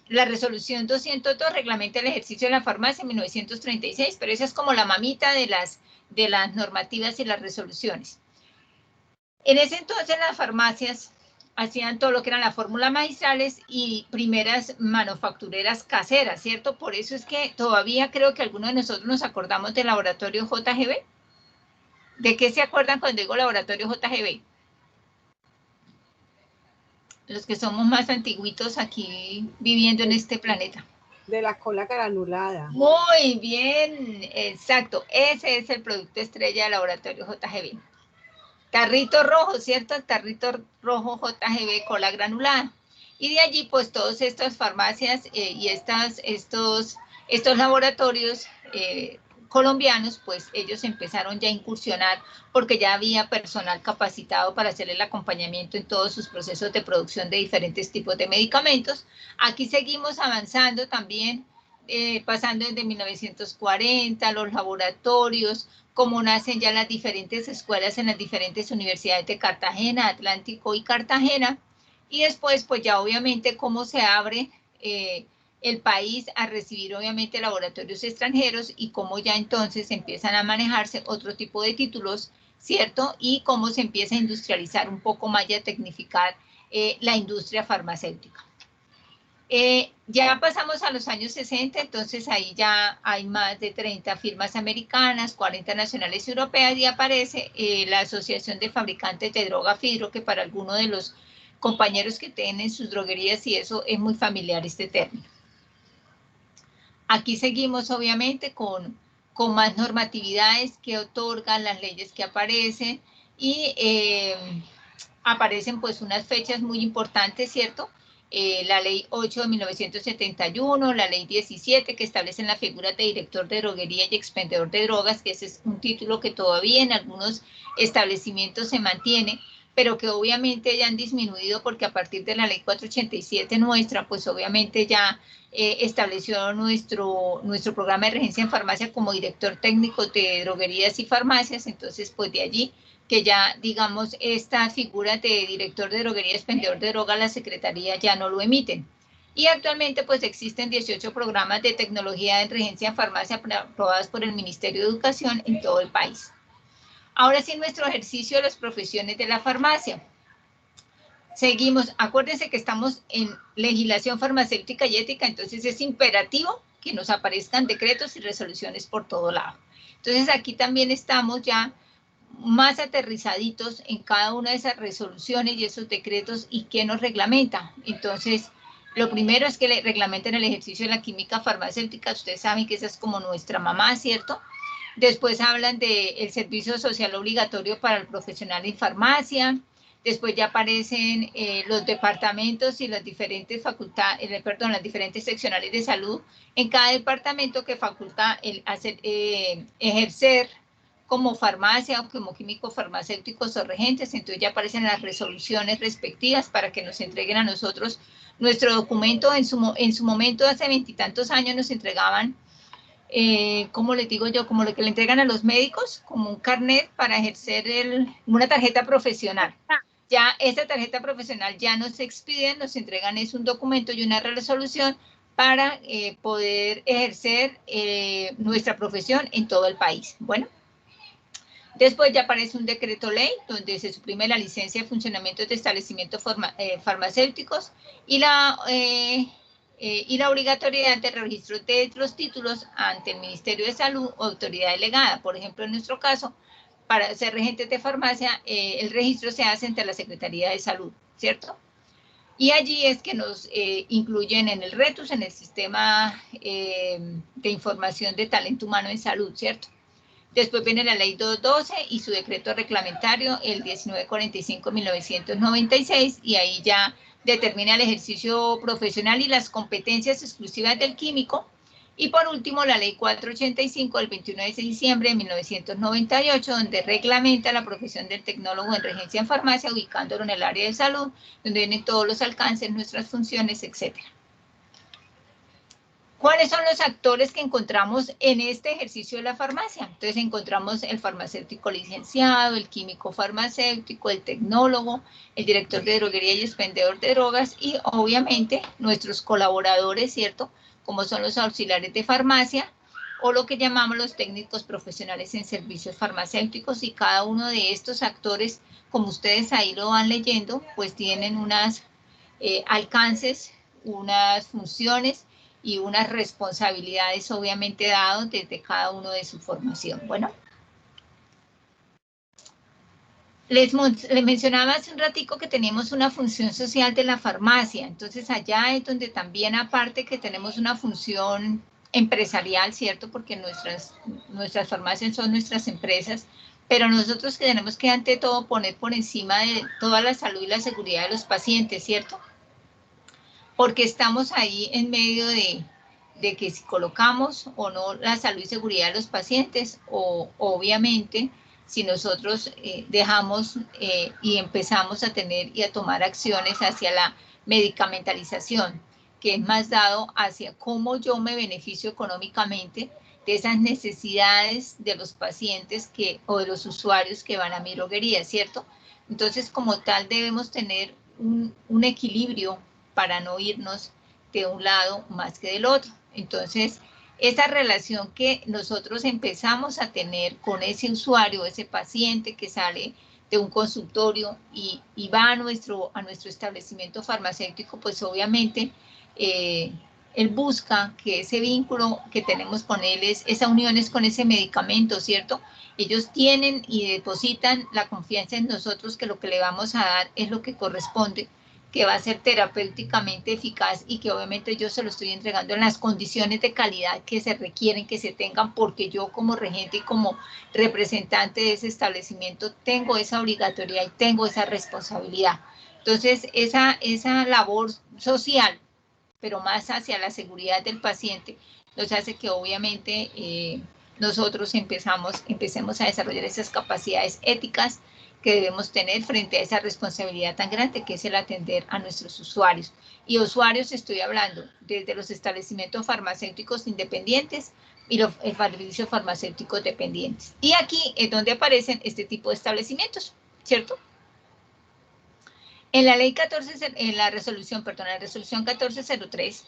la resolución 202 reglamenta el ejercicio de la farmacia en 1936, pero esa es como la mamita de las normativas y las resoluciones. En ese entonces las farmacias hacían todo lo que eran las fórmulas magistrales y primeras manufactureras caseras, ¿cierto? Por eso es que todavía creo que algunos de nosotros nos acordamos del laboratorio JGB. ¿De qué se acuerdan cuando digo laboratorio JGB? Los que somos más antiguitos aquí viviendo en este planeta. De la cola granulada. Muy bien, exacto. Ese es el producto estrella del laboratorio JGB. Tarrito rojo, ¿cierto? El tarrito rojo JGB, cola granulada. Y de allí, pues, todas estas farmacias y estos laboratorios colombianos, pues, ellos empezaron ya a incursionar porque ya había personal capacitado para hacer el acompañamiento en todos sus procesos de producción de diferentes tipos de medicamentos. Aquí seguimos avanzando también, pasando desde 1940, los laboratorios, cómo nacen ya las diferentes escuelas en las diferentes universidades de Cartagena, Atlántico y Cartagena, y después pues ya obviamente cómo se abre el país a recibir obviamente laboratorios extranjeros y cómo ya entonces empiezan a manejarse otro tipo de títulos, ¿cierto? Y cómo se empieza a industrializar un poco más y a tecnificar la industria farmacéutica. Ya pasamos a los años 60, entonces ahí ya hay más de 30 firmas americanas, 40 nacionales y europeas, y aparece la Asociación de Fabricantes de Droga Fidro, que para algunos de los compañeros que tienen sus droguerías y eso es muy familiar este término. Aquí seguimos obviamente con más normatividades que otorgan las leyes que aparecen y aparecen pues unas fechas muy importantes, ¿cierto? La ley 8 de 1971, la ley 17 que establecen la figura de director de droguería y expendedor de drogas, que ese es un título que todavía en algunos establecimientos se mantiene, pero que obviamente ya han disminuido porque a partir de la ley 487 nuestra, pues obviamente ya estableció nuestro programa de regencia en farmacia como director técnico de droguerías y farmacias, entonces pues de allí que ya, digamos, esta figura de director de droguería y expendedor de droga, la Secretaría ya no lo emiten. Y actualmente, pues, existen 18 programas de tecnología de regencia en farmacia aprobados por el Ministerio de Educación en todo el país. Ahora sí, nuestro ejercicio de las profesiones de la farmacia. Seguimos, acuérdense que estamos en legislación farmacéutica y ética, entonces es imperativo que nos aparezcan decretos y resoluciones por todo lado. Entonces, aquí también estamos ya más aterrizaditos en cada una de esas resoluciones y esos decretos y qué nos reglamenta. Entonces, lo primero es que le reglamenten el ejercicio de la química farmacéutica. Ustedes saben que esa es como nuestra mamá, ¿cierto? Después hablan del servicio social obligatorio para el profesional en farmacia. Después ya aparecen los departamentos y las diferentes facultades, las diferentes seccionales de salud en cada departamento que faculta el ejercer como farmacia o como químicos farmacéuticos o regentes, entonces ya aparecen las resoluciones respectivas para que nos entreguen a nosotros nuestro documento. En su momento, hace 20 y tantos años, nos entregaban, como les digo yo, como lo que le entregan a los médicos, como un carnet para ejercer una tarjeta profesional. Ya esta tarjeta profesional ya nos expiden, nos entregan es un documento y una resolución para poder ejercer nuestra profesión en todo el país. Bueno. Después ya aparece un decreto ley donde se suprime la licencia de funcionamiento de establecimientos farmacéuticos y la obligatoriedad de registro de los títulos ante el Ministerio de Salud o autoridad delegada. Por ejemplo, en nuestro caso, para ser regentes de farmacia, el registro se hace ante la Secretaría de Salud, ¿cierto? Y allí es que nos incluyen en el RETUS, en el sistema de información de talento humano en salud, ¿cierto? Después viene la ley 212 y su decreto reglamentario, el 1945-1996, y ahí ya determina el ejercicio profesional y las competencias exclusivas del químico. Y por último, la ley 485 del 21 de diciembre de 1998, donde reglamenta la profesión del tecnólogo en regencia en farmacia, ubicándolo en el área de salud, donde vienen todos los alcances, nuestras funciones, etc. ¿Cuáles son los actores que encontramos en este ejercicio de la farmacia? Entonces encontramos el farmacéutico licenciado, el químico farmacéutico, el tecnólogo, el director de droguería y expendedor de drogas y obviamente nuestros colaboradores, ¿cierto? Como son los auxiliares de farmacia o lo que llamamos los técnicos profesionales en servicios farmacéuticos, y cada uno de estos actores, como ustedes ahí lo van leyendo, pues tienen unas alcances, unas funciones y unas responsabilidades obviamente dadas desde cada uno de su formación. Bueno, les mencionaba hace un ratico que tenemos una función social de la farmacia, entonces allá es donde también aparte que tenemos una función empresarial, ¿cierto? Porque nuestras farmacias son nuestras empresas, pero nosotros que tenemos que ante todo poner por encima de toda la salud y la seguridad de los pacientes, ¿cierto? Porque estamos ahí en medio de que si colocamos o no la salud y seguridad de los pacientes, o obviamente si nosotros dejamos y empezamos a tener y a tomar acciones hacia la medicamentalización, que es más dado hacia cómo yo me beneficio económicamente de esas necesidades de los pacientes o de los usuarios que van a mi droguería, ¿cierto? Entonces, como tal, debemos tener un equilibrio para no irnos de un lado más que del otro. Entonces, esa relación que nosotros empezamos a tener con ese usuario, ese paciente que sale de un consultorio y va a nuestro establecimiento farmacéutico, pues obviamente él busca que ese vínculo que tenemos con él esa unión es con ese medicamento, ¿cierto? Ellos tienen y depositan la confianza en nosotros que lo que le vamos a dar es lo que corresponde, que va a ser terapéuticamente eficaz y que obviamente yo se lo estoy entregando en las condiciones de calidad que se requieren que se tengan, porque yo como regente y como representante de ese establecimiento tengo esa obligatoriedad y tengo esa responsabilidad. Entonces, esa labor social, pero más hacia la seguridad del paciente, nos hace que obviamente nosotros empecemos a desarrollar esas capacidades éticas que debemos tener frente a esa responsabilidad tan grande que es el atender a nuestros usuarios. Y usuarios estoy hablando desde los establecimientos farmacéuticos independientes y los servicios farmacéuticos dependientes. Y aquí es donde aparecen este tipo de establecimientos, ¿cierto? En la ley 14, en la resolución 1403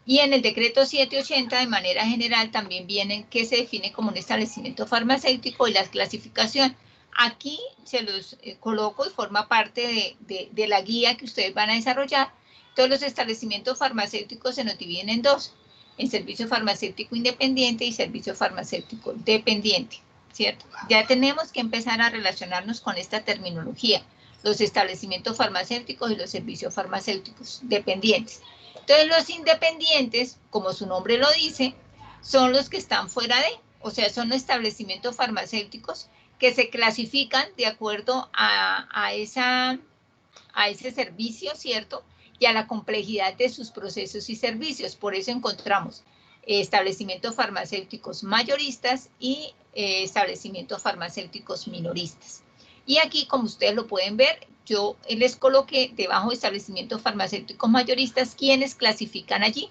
y en el decreto 780 de manera general también vienen que se define como un establecimiento farmacéutico y la clasificación. Aquí se los coloco y forma parte de la guía que ustedes van a desarrollar. Todos los establecimientos farmacéuticos se nos dividen en dos, en servicio farmacéutico independiente y servicio farmacéutico dependiente, ¿cierto? Ya tenemos que empezar a relacionarnos con esta terminología, los establecimientos farmacéuticos y los servicios farmacéuticos dependientes. Entonces, los independientes, como su nombre lo dice, son los que están fuera de, o sea, son los establecimientos farmacéuticos que se clasifican de acuerdo a ese servicio, ¿cierto? Y a la complejidad de sus procesos y servicios. Por eso encontramos establecimientos farmacéuticos mayoristas y establecimientos farmacéuticos minoristas. Y aquí, como ustedes lo pueden ver, yo les coloqué debajo de establecimientos farmacéuticos mayoristas quienes clasifican allí,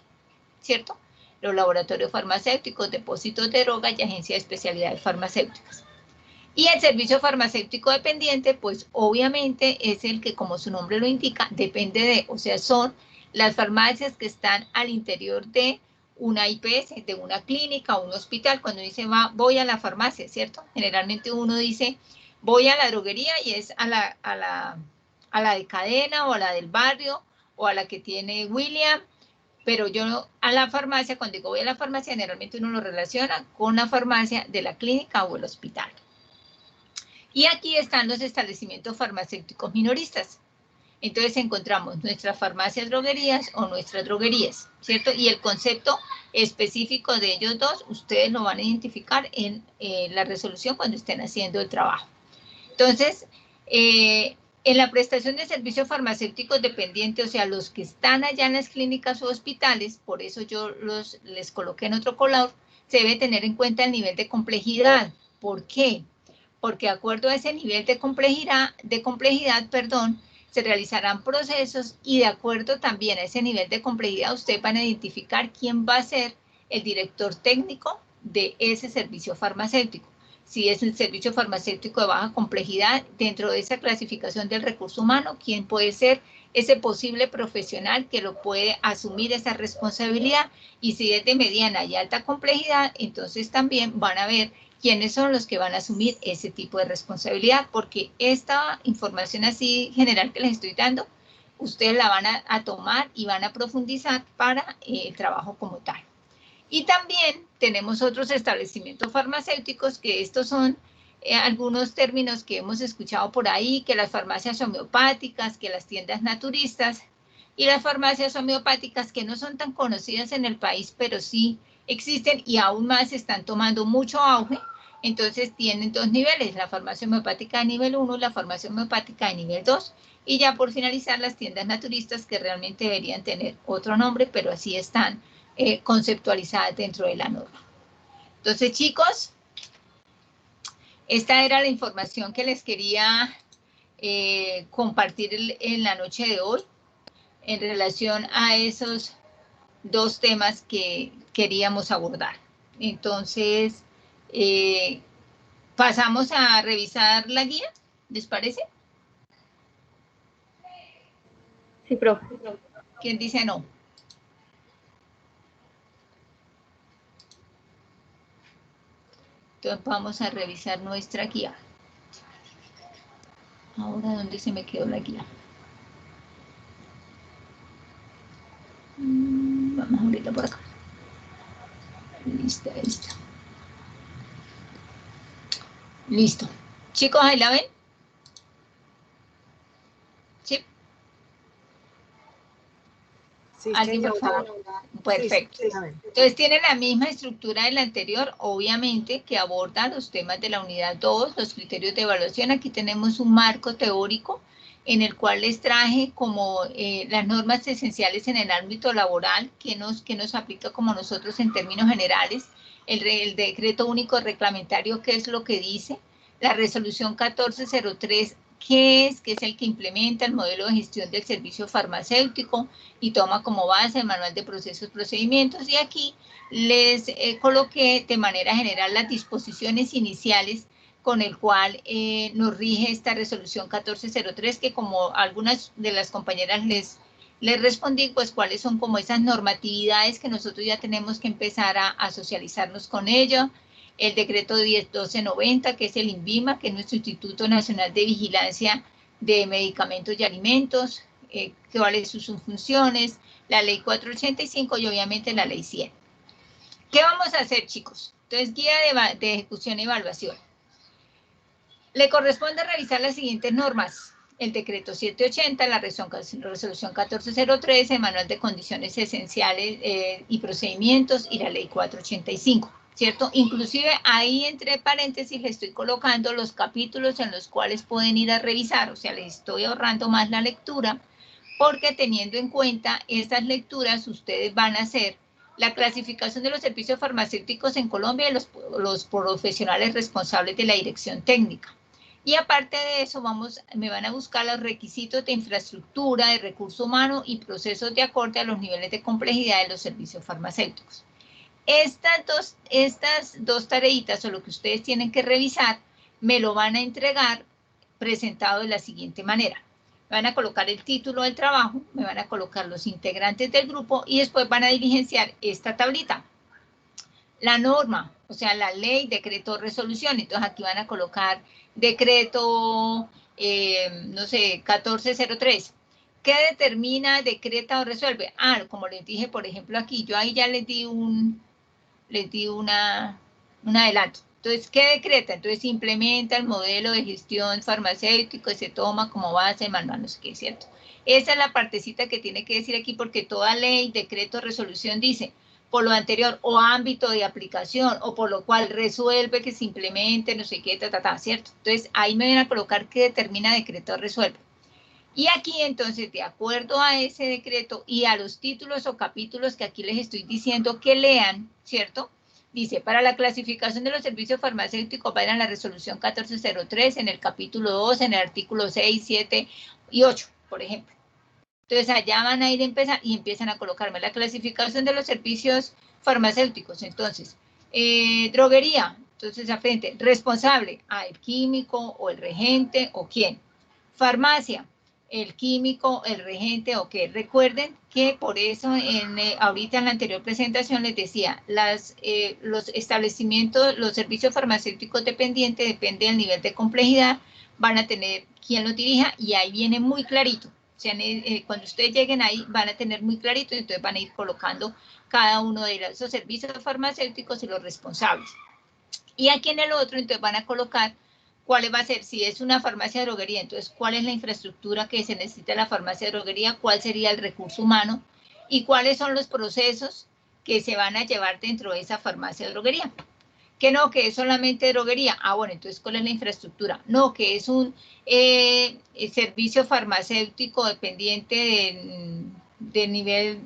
¿cierto? Los laboratorios farmacéuticos, depósitos de drogas y agencias de especialidades farmacéuticas. Y el servicio farmacéutico dependiente, pues obviamente es el que, como su nombre lo indica, depende de, o sea, son las farmacias que están al interior de una IPS, de una clínica o un hospital. Cuando dice voy a la farmacia, ¿cierto? Generalmente uno dice voy a la droguería y es a la de cadena o a la del barrio o a la que tiene William, pero yo a la farmacia, cuando digo voy a la farmacia, generalmente uno lo relaciona con la farmacia de la clínica o el hospital. Y aquí están los establecimientos farmacéuticos minoristas. Entonces encontramos nuestras farmacias droguerías o nuestras droguerías, ¿cierto? Y el concepto específico de ellos dos, ustedes lo van a identificar en la resolución cuando estén haciendo el trabajo. Entonces, en la prestación de servicios farmacéuticos dependientes, o sea, los que están allá en las clínicas o hospitales, por eso yo les coloqué en otro color, se debe tener en cuenta el nivel de complejidad. ¿Por qué? Porque de acuerdo a ese nivel de complejidad, se realizarán procesos y de acuerdo también a ese nivel de complejidad, ustedes van a identificar quién va a ser el director técnico de ese servicio farmacéutico. Si es un servicio farmacéutico de baja complejidad, dentro de esa clasificación del recurso humano, quién puede ser ese posible profesional que lo puede asumir esa responsabilidad. Y si es de mediana y alta complejidad, entonces también van a ver quiénes son los que van a asumir ese tipo de responsabilidad, porque esta información así general que les estoy dando, ustedes la van a tomar y van a profundizar para el trabajo como tal. Y también tenemos otros establecimientos farmacéuticos, que estos son algunos términos que hemos escuchado por ahí, que las farmacias homeopáticas, que las tiendas naturistas, y las farmacias homeopáticas que no son tan conocidas en el país, pero sí existen y aún más están tomando mucho auge. Entonces tienen dos niveles, la farmacia homeopática de nivel 1 y la farmacia homeopática de nivel 2. Y ya por finalizar, las tiendas naturistas, que realmente deberían tener otro nombre, pero así están conceptualizadas dentro de la norma. Entonces, chicos, esta era la información que les quería compartir en la noche de hoy en relación a esos dos temas que queríamos abordar. Entonces, pasamos a revisar la guía, ¿les parece? Sí, profe. ¿Quién dice no? Entonces vamos a revisar nuestra guía. Ahora, ¿dónde se me quedó la guía? Vamos a abrirla por acá. Lista, lista. Listo. Chicos, ¿ahí la ven? ¿Sí? Sí, ¿Alguien, por favor? Perfecto. Sí, Entonces tiene la misma estructura de la anterior, obviamente, que aborda los temas de la unidad 2, los criterios de evaluación. Aquí tenemos un marco teórico en el cual les traje como las normas esenciales en el ámbito laboral, que nos aplica como nosotros en términos generales, el decreto único reglamentario, qué es lo que dice, la resolución 1403, qué es el que implementa el modelo de gestión del servicio farmacéutico y toma como base el manual de procesos y procedimientos, y aquí les coloqué de manera general las disposiciones iniciales con el cual nos rige esta resolución 1403, que como algunas de las compañeras les respondí, pues cuáles son como esas normatividades que nosotros ya tenemos que empezar a socializarnos con ello. El decreto 1290, que es el INVIMA, que es nuestro Instituto Nacional de Vigilancia de Medicamentos y Alimentos, cuáles son sus funciones, la ley 485 y obviamente la ley 100. ¿Qué vamos a hacer, chicos? Entonces, guía de ejecución y evaluación. Le corresponde revisar las siguientes normas: el decreto 780, la resolución 1403, el manual de condiciones esenciales y procedimientos y la ley 485, ¿cierto? Inclusive ahí entre paréntesis le estoy colocando los capítulos en los cuales pueden ir a revisar, o sea, les estoy ahorrando más la lectura, porque teniendo en cuenta estas lecturas, ustedes van a hacer la clasificación de los servicios farmacéuticos en Colombia y los profesionales responsables de la dirección técnica. Y aparte de eso, me van a buscar los requisitos de infraestructura, de recurso humano y procesos de acorde a los niveles de complejidad de los servicios farmacéuticos. Estas dos tareitas, o lo que ustedes tienen que revisar, me lo van a entregar presentado de la siguiente manera. Me van a colocar el título del trabajo, me van a colocar los integrantes del grupo y después van a diligenciar esta tablita. La norma, o sea, la ley, decreto, resolución. Entonces aquí van a colocar decreto, no sé, 1403. ¿Qué determina, decreta o resuelve? Ah, como les dije, por ejemplo, aquí, yo ahí ya les di un adelanto. Entonces, ¿qué decreta? Entonces, implementa el modelo de gestión farmacéutico y se toma como base el manual, no sé qué, ¿cierto? Esa es la partecita que tiene que decir aquí, porque toda ley, decreto, resolución dice, por lo anterior, o ámbito de aplicación, o por lo cual resuelve que se implemente, no sé qué, ¿cierto? Entonces, ahí me van a colocar qué determina decreto o resuelve. Y aquí, entonces, de acuerdo a ese decreto y a los títulos o capítulos que aquí les estoy diciendo que lean, ¿cierto? Dice, para la clasificación de los servicios farmacéuticos va a ir a la resolución 1403 en el capítulo 2, en el artículo 6, 7 y 8, por ejemplo. Entonces, allá van a ir y empiezan a colocarme la clasificación de los servicios farmacéuticos. Entonces, droguería, entonces, a frente, responsable, el químico o el regente o quién. Farmacia, el químico, el regente o qué. Recuerden que por eso ahorita en la anterior presentación les decía, los establecimientos, los servicios farmacéuticos dependientes, depende del nivel de complejidad, van a tener quien los dirija y ahí viene muy clarito. O sea, cuando ustedes lleguen ahí van a tener muy clarito y entonces van a ir colocando cada uno de esos servicios farmacéuticos y los responsables. Y aquí en el otro entonces van a colocar cuál va a ser, si es una farmacia de droguería, entonces cuál es la infraestructura que se necesita en la farmacia de droguería, cuál sería el recurso humano y cuáles son los procesos que se van a llevar dentro de esa farmacia de droguería. Que no, que es solamente droguería. Bueno, entonces, ¿cuál es la infraestructura? No, que es un servicio farmacéutico dependiente de nivel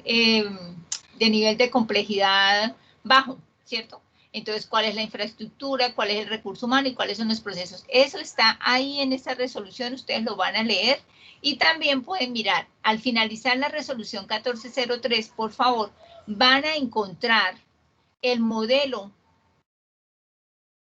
de complejidad bajo, ¿cierto? Entonces, ¿cuál es la infraestructura? ¿Cuál es el recurso humano? ¿Y cuáles son los procesos? Eso está ahí en esta resolución, ustedes lo van a leer. Y también pueden mirar, al finalizar la resolución 1403, por favor, van a encontrar el modelo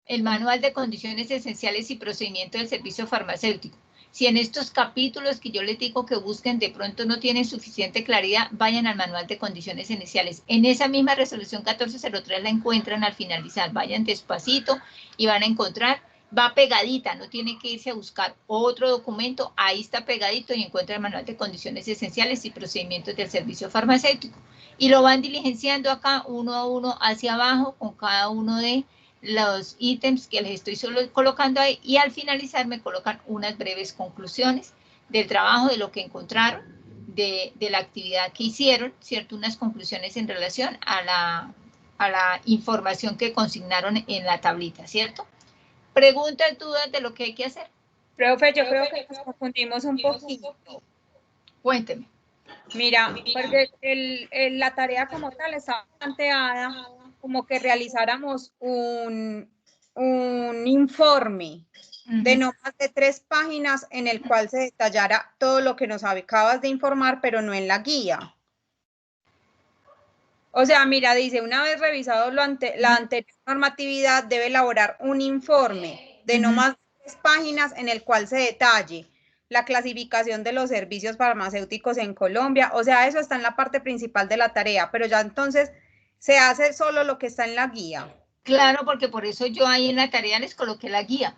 el manual de condiciones esenciales y procedimiento del servicio farmacéutico. Si en estos capítulos que yo les digo que busquen de pronto no tienen suficiente claridad, vayan al manual de condiciones iniciales. En esa misma resolución 1403 la encuentran al finalizar. Vayan despacito y van a encontrar, va pegadita, no tiene que irse a buscar otro documento, ahí está pegadito y encuentra el manual de condiciones esenciales y procedimientos del servicio farmacéutico. Y lo van diligenciando acá uno a uno hacia abajo con cada uno de los ítems que les estoy solo colocando ahí, y al finalizar me colocan unas breves conclusiones del trabajo, de lo que encontraron, de la actividad que hicieron, ¿cierto? Unas conclusiones en relación a la información que consignaron en la tablita, ¿cierto? Preguntas, dudas de lo que hay que hacer. Profe, yo creo que nos confundimos un poquito. Cuénteme. Mira, porque la tarea como tal está planteada como que realizáramos un informe de no más de 3 páginas en el cual se detallara todo lo que nos acabas de informar, pero no en la guía. O sea, mira, dice, una vez revisado la anterior normatividad, debe elaborar un informe de no más de 3 páginas en el cual se detalle la clasificación de los servicios farmacéuticos en Colombia. O sea, eso está en la parte principal de la tarea, pero ya entonces se hace solo lo que está en la guía. Claro, porque por eso yo ahí en la tarea les coloqué la guía.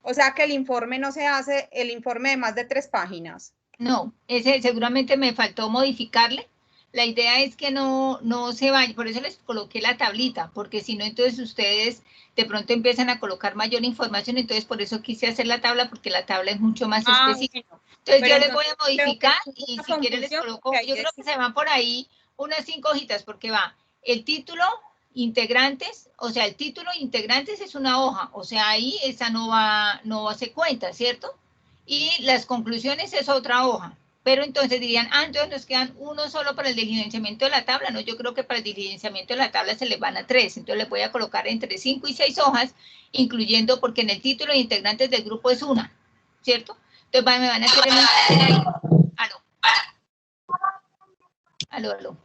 O sea que el informe no se hace, el informe de más de 3 páginas. No, ese seguramente me faltó modificarle. La idea es que no se vaya, por eso les coloqué la tablita, porque si no, entonces ustedes de pronto empiezan a colocar mayor información, entonces por eso quise hacer la tabla, porque la tabla es mucho más específica. Entonces yo les voy a modificar y si quieren les coloco, yo creo que se van por ahí unas 5 hojitas, porque va el título, integrantes, o sea, el título integrantes es una hoja, o sea, ahí esa no se cuenta, ¿cierto? Y las conclusiones es otra hoja. Pero entonces dirían, entonces nos quedan uno solo para el diligenciamiento de la tabla. No, yo creo que para el diligenciamiento de la tabla se les van a 3. Entonces les voy a colocar entre 5 y 6 hojas, incluyendo, porque en el título de integrantes del grupo es una, ¿cierto? Entonces me van a hacer el... Aló.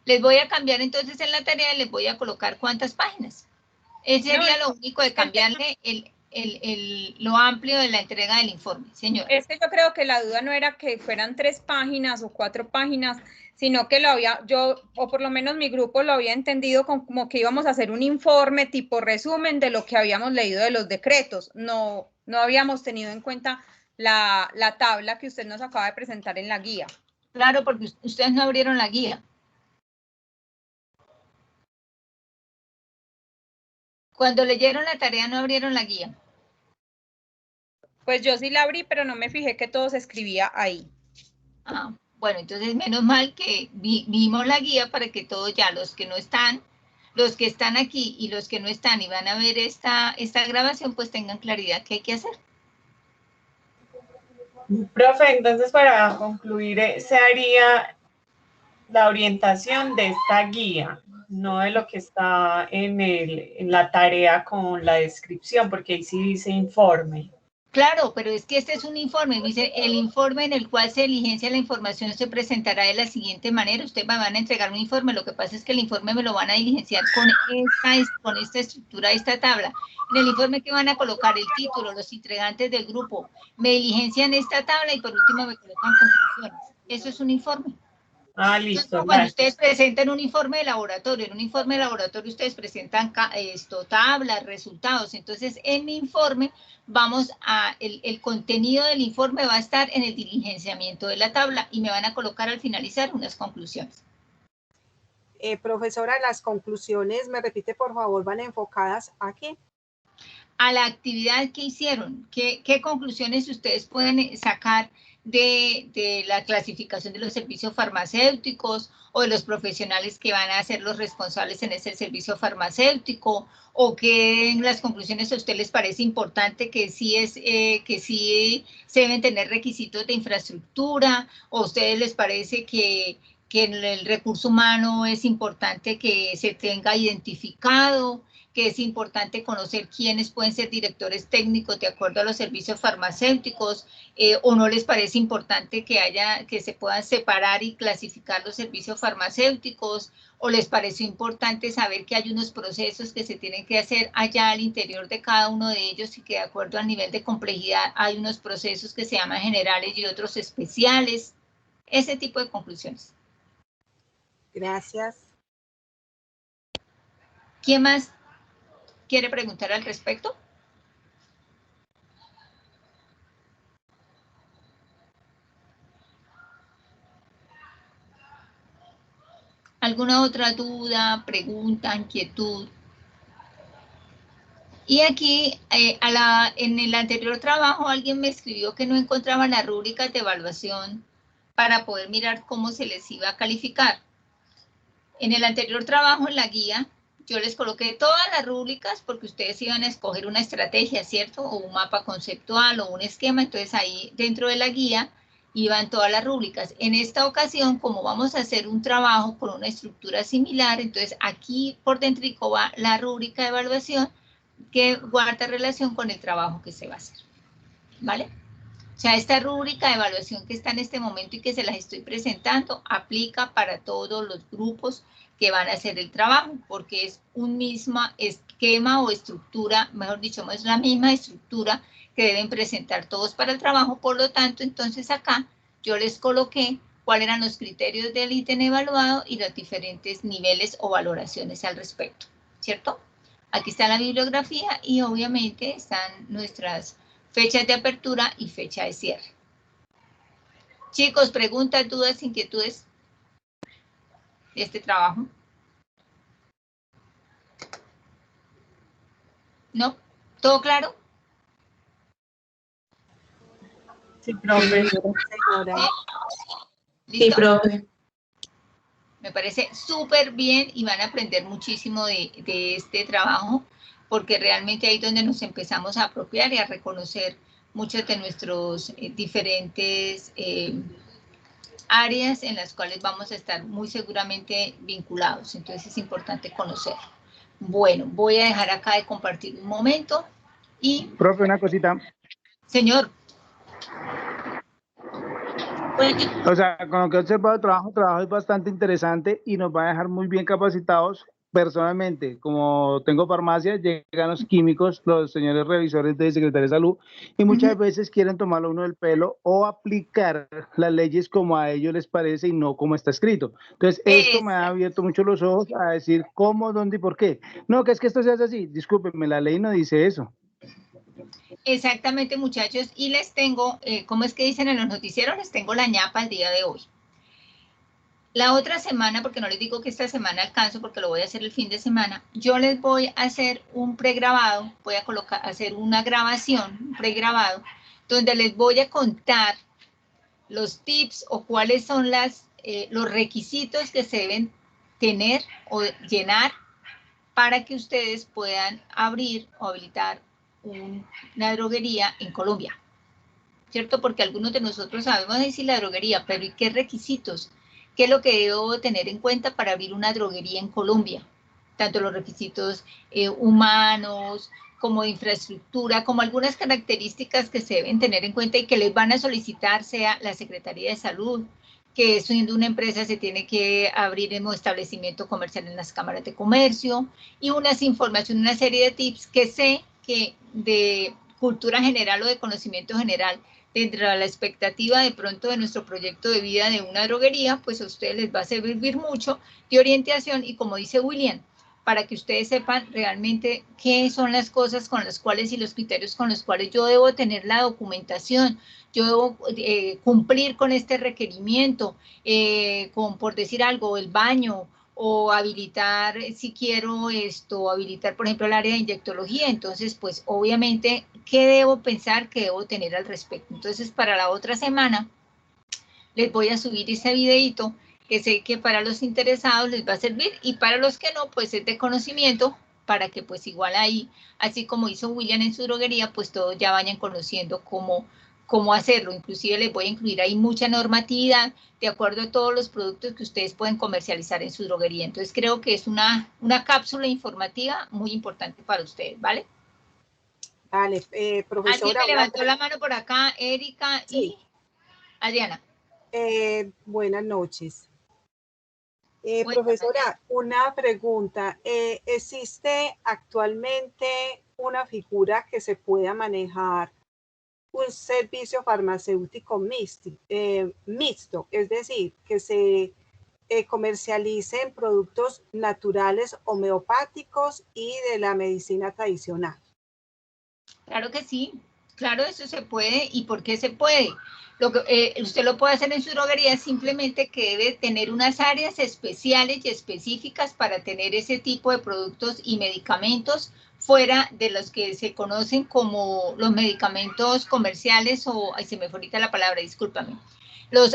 Les voy a cambiar entonces en la tarea, les voy a colocar cuántas páginas. Ese sería lo único de cambiarle lo amplio de la entrega del informe, señor. Es que yo creo que la duda no era que fueran 3 páginas o 4 páginas, sino que yo, o por lo menos mi grupo lo había entendido como que íbamos a hacer un informe tipo resumen de lo que habíamos leído de los decretos. No habíamos tenido en cuenta la tabla que usted nos acaba de presentar en la guía. Claro, porque ustedes no abrieron la guía. Cuando leyeron la tarea no abrieron la guía. Pues yo sí la abrí, pero no me fijé que todo se escribía ahí. Bueno, entonces menos mal que vimos la guía para que todos ya, los que están aquí y los que no están y van a ver esta grabación, pues tengan claridad qué hay que hacer. Profe, entonces para concluir, se haría la orientación de esta guía, no de lo que está en la tarea con la descripción, porque ahí sí dice informe. Claro, pero es que este es un informe, dice el informe en el cual se diligencia la información se presentará de la siguiente manera. Ustedes me van a entregar un informe, lo que pasa es que el informe me lo van a diligenciar con esta estructura, esta tabla. En el informe que van a colocar el título, los integrantes del grupo, me diligencian esta tabla y por último me colocan conclusiones. Eso es un informe. Listo. Entonces, cuando ustedes presentan un informe de laboratorio, en un informe de laboratorio ustedes presentan tablas, resultados. Entonces, en mi informe el contenido del informe va a estar en el diligenciamiento de la tabla y me van a colocar al finalizar unas conclusiones. Profesora, las conclusiones, me repite por favor, van enfocadas ¿a qué? A la actividad que hicieron. ¿Qué conclusiones ustedes pueden sacar de la clasificación de los servicios farmacéuticos o de los profesionales que van a ser los responsables en ese servicio farmacéutico, o que en las conclusiones a usted les parece importante que sí se deben tener requisitos de infraestructura, o a ustedes les parece que que el recurso humano es importante que se tenga identificado, que es importante conocer quiénes pueden ser directores técnicos de acuerdo a los servicios farmacéuticos, o no les parece importante que se puedan separar y clasificar los servicios farmacéuticos, o les pareció importante saber que hay unos procesos que se tienen que hacer allá al interior de cada uno de ellos y que de acuerdo al nivel de complejidad hay unos procesos que se llaman generales y otros especiales, ese tipo de conclusiones. Gracias. ¿Quién más quiere preguntar al respecto? ¿Alguna otra duda, pregunta, inquietud? Y aquí, en el anterior trabajo, alguien me escribió que no encontraban las rúbricas de evaluación para poder mirar cómo se les iba a calificar. En el anterior trabajo, en la guía, yo les coloqué todas las rúbricas porque ustedes iban a escoger una estrategia, ¿cierto? O un mapa conceptual o un esquema, entonces ahí dentro de la guía iban todas las rúbricas. En esta ocasión, como vamos a hacer un trabajo con una estructura similar, entonces aquí por dentro va la rúbrica de evaluación que guarda relación con el trabajo que se va a hacer, ¿vale? O sea, esta rúbrica de evaluación que está en este momento y que se las estoy presentando, aplica para todos los grupos que van a hacer el trabajo, porque es un mismo esquema o estructura, mejor dicho, es la misma estructura que deben presentar todos para el trabajo. Por lo tanto, entonces acá yo les coloqué cuáles eran los criterios del ítem evaluado y los diferentes niveles o valoraciones al respecto, ¿cierto? Aquí está la bibliografía y obviamente están nuestras fechas de apertura y fecha de cierre. Chicos, preguntas, dudas, inquietudes de este trabajo. ¿No? ¿Todo claro? Sí, profe. ¿Listo? Sí, profe. Me parece súper bien y van a aprender muchísimo de este trabajo, porque realmente ahí es donde nos empezamos a apropiar y a reconocer muchos de nuestros diferentes áreas en las cuales vamos a estar muy seguramente vinculados. Entonces es importante conocerlo. Bueno, voy a dejar acá de compartir un momento y... Profe, una cosita. Señor. O sea, con lo que he observado, el trabajo es bastante interesante y nos va a dejar muy bien capacitados personalmente. Como tengo farmacia, llegan los químicos, los señores revisores de Secretaría de Salud, y muchas veces quieren tomarlo uno del pelo o aplicar las leyes como a ellos les parece y no como está escrito. Entonces, esto me ha abierto mucho los ojos a decir cómo, dónde y por qué. No, que es que esto se hace así. Discúlpenme, la ley no dice eso. Exactamente, muchachos, y les tengo, ¿cómo es que dicen en los noticieros? Les tengo la ñapa el día de hoy. La otra semana, porque no les digo que esta semana alcanzo, porque lo voy a hacer el fin de semana, yo les voy a hacer un pregrabado, voy a hacer una grabación, un pregrabado, donde les voy a contar los tips o cuáles son los requisitos que se deben tener o llenar para que ustedes puedan abrir o habilitar una droguería en Colombia, ¿cierto? Porque algunos de nosotros sabemos decir la droguería, pero ¿y qué requisitos? ¿Qué es lo que debo tener en cuenta para abrir una droguería en Colombia? Tanto los requisitos humanos, como de infraestructura, como algunas características que se deben tener en cuenta y que les van a solicitar, sea la Secretaría de Salud, que siendo una empresa se tiene que abrir un establecimiento comercial en las cámaras de comercio, y unas informaciones, una serie de tips que sé que de cultura general o de conocimiento general, dentro de la expectativa de pronto de nuestro proyecto de vida de una droguería, pues a ustedes les va a servir mucho de orientación y como dice William, para que ustedes sepan realmente qué son las cosas con las cuales y los criterios con los cuales yo debo tener la documentación, yo debo cumplir con este requerimiento, con, por decir algo, el baño, o habilitar, si quiero habilitar, por ejemplo, el área de inyectología. Entonces, pues, obviamente, ¿qué debo pensar que debo tener al respecto? Entonces, para la otra semana, les voy a subir ese videito, que sé que para los interesados les va a servir, y para los que no, pues es de conocimiento, para que pues igual ahí, así como hizo William en su droguería, pues todos ya vayan conociendo cómo cómo hacerlo. Inclusive les voy a incluir ahí mucha normatividad de acuerdo a todos los productos que ustedes pueden comercializar en su droguería. Entonces creo que es una cápsula informativa muy importante para ustedes, ¿vale? Vale, profesora. Alguien me levantó la mano por acá, Erika y Adriana. Buenas noches. Bueno, Profesora, una pregunta. ¿Existe actualmente una figura que se pueda manejar un servicio farmacéutico mixto? Es decir, que se comercialicen productos naturales homeopáticos y de la medicina tradicional. Claro que sí, claro, eso se puede. ¿Y por qué se puede? Usted lo puede hacer en su droguería, simplemente que debe tener unas áreas especiales y específicas para tener ese tipo de productos y medicamentos fuera de los que se conocen como los medicamentos comerciales o, ay, se me fue ahorita la palabra, discúlpame, los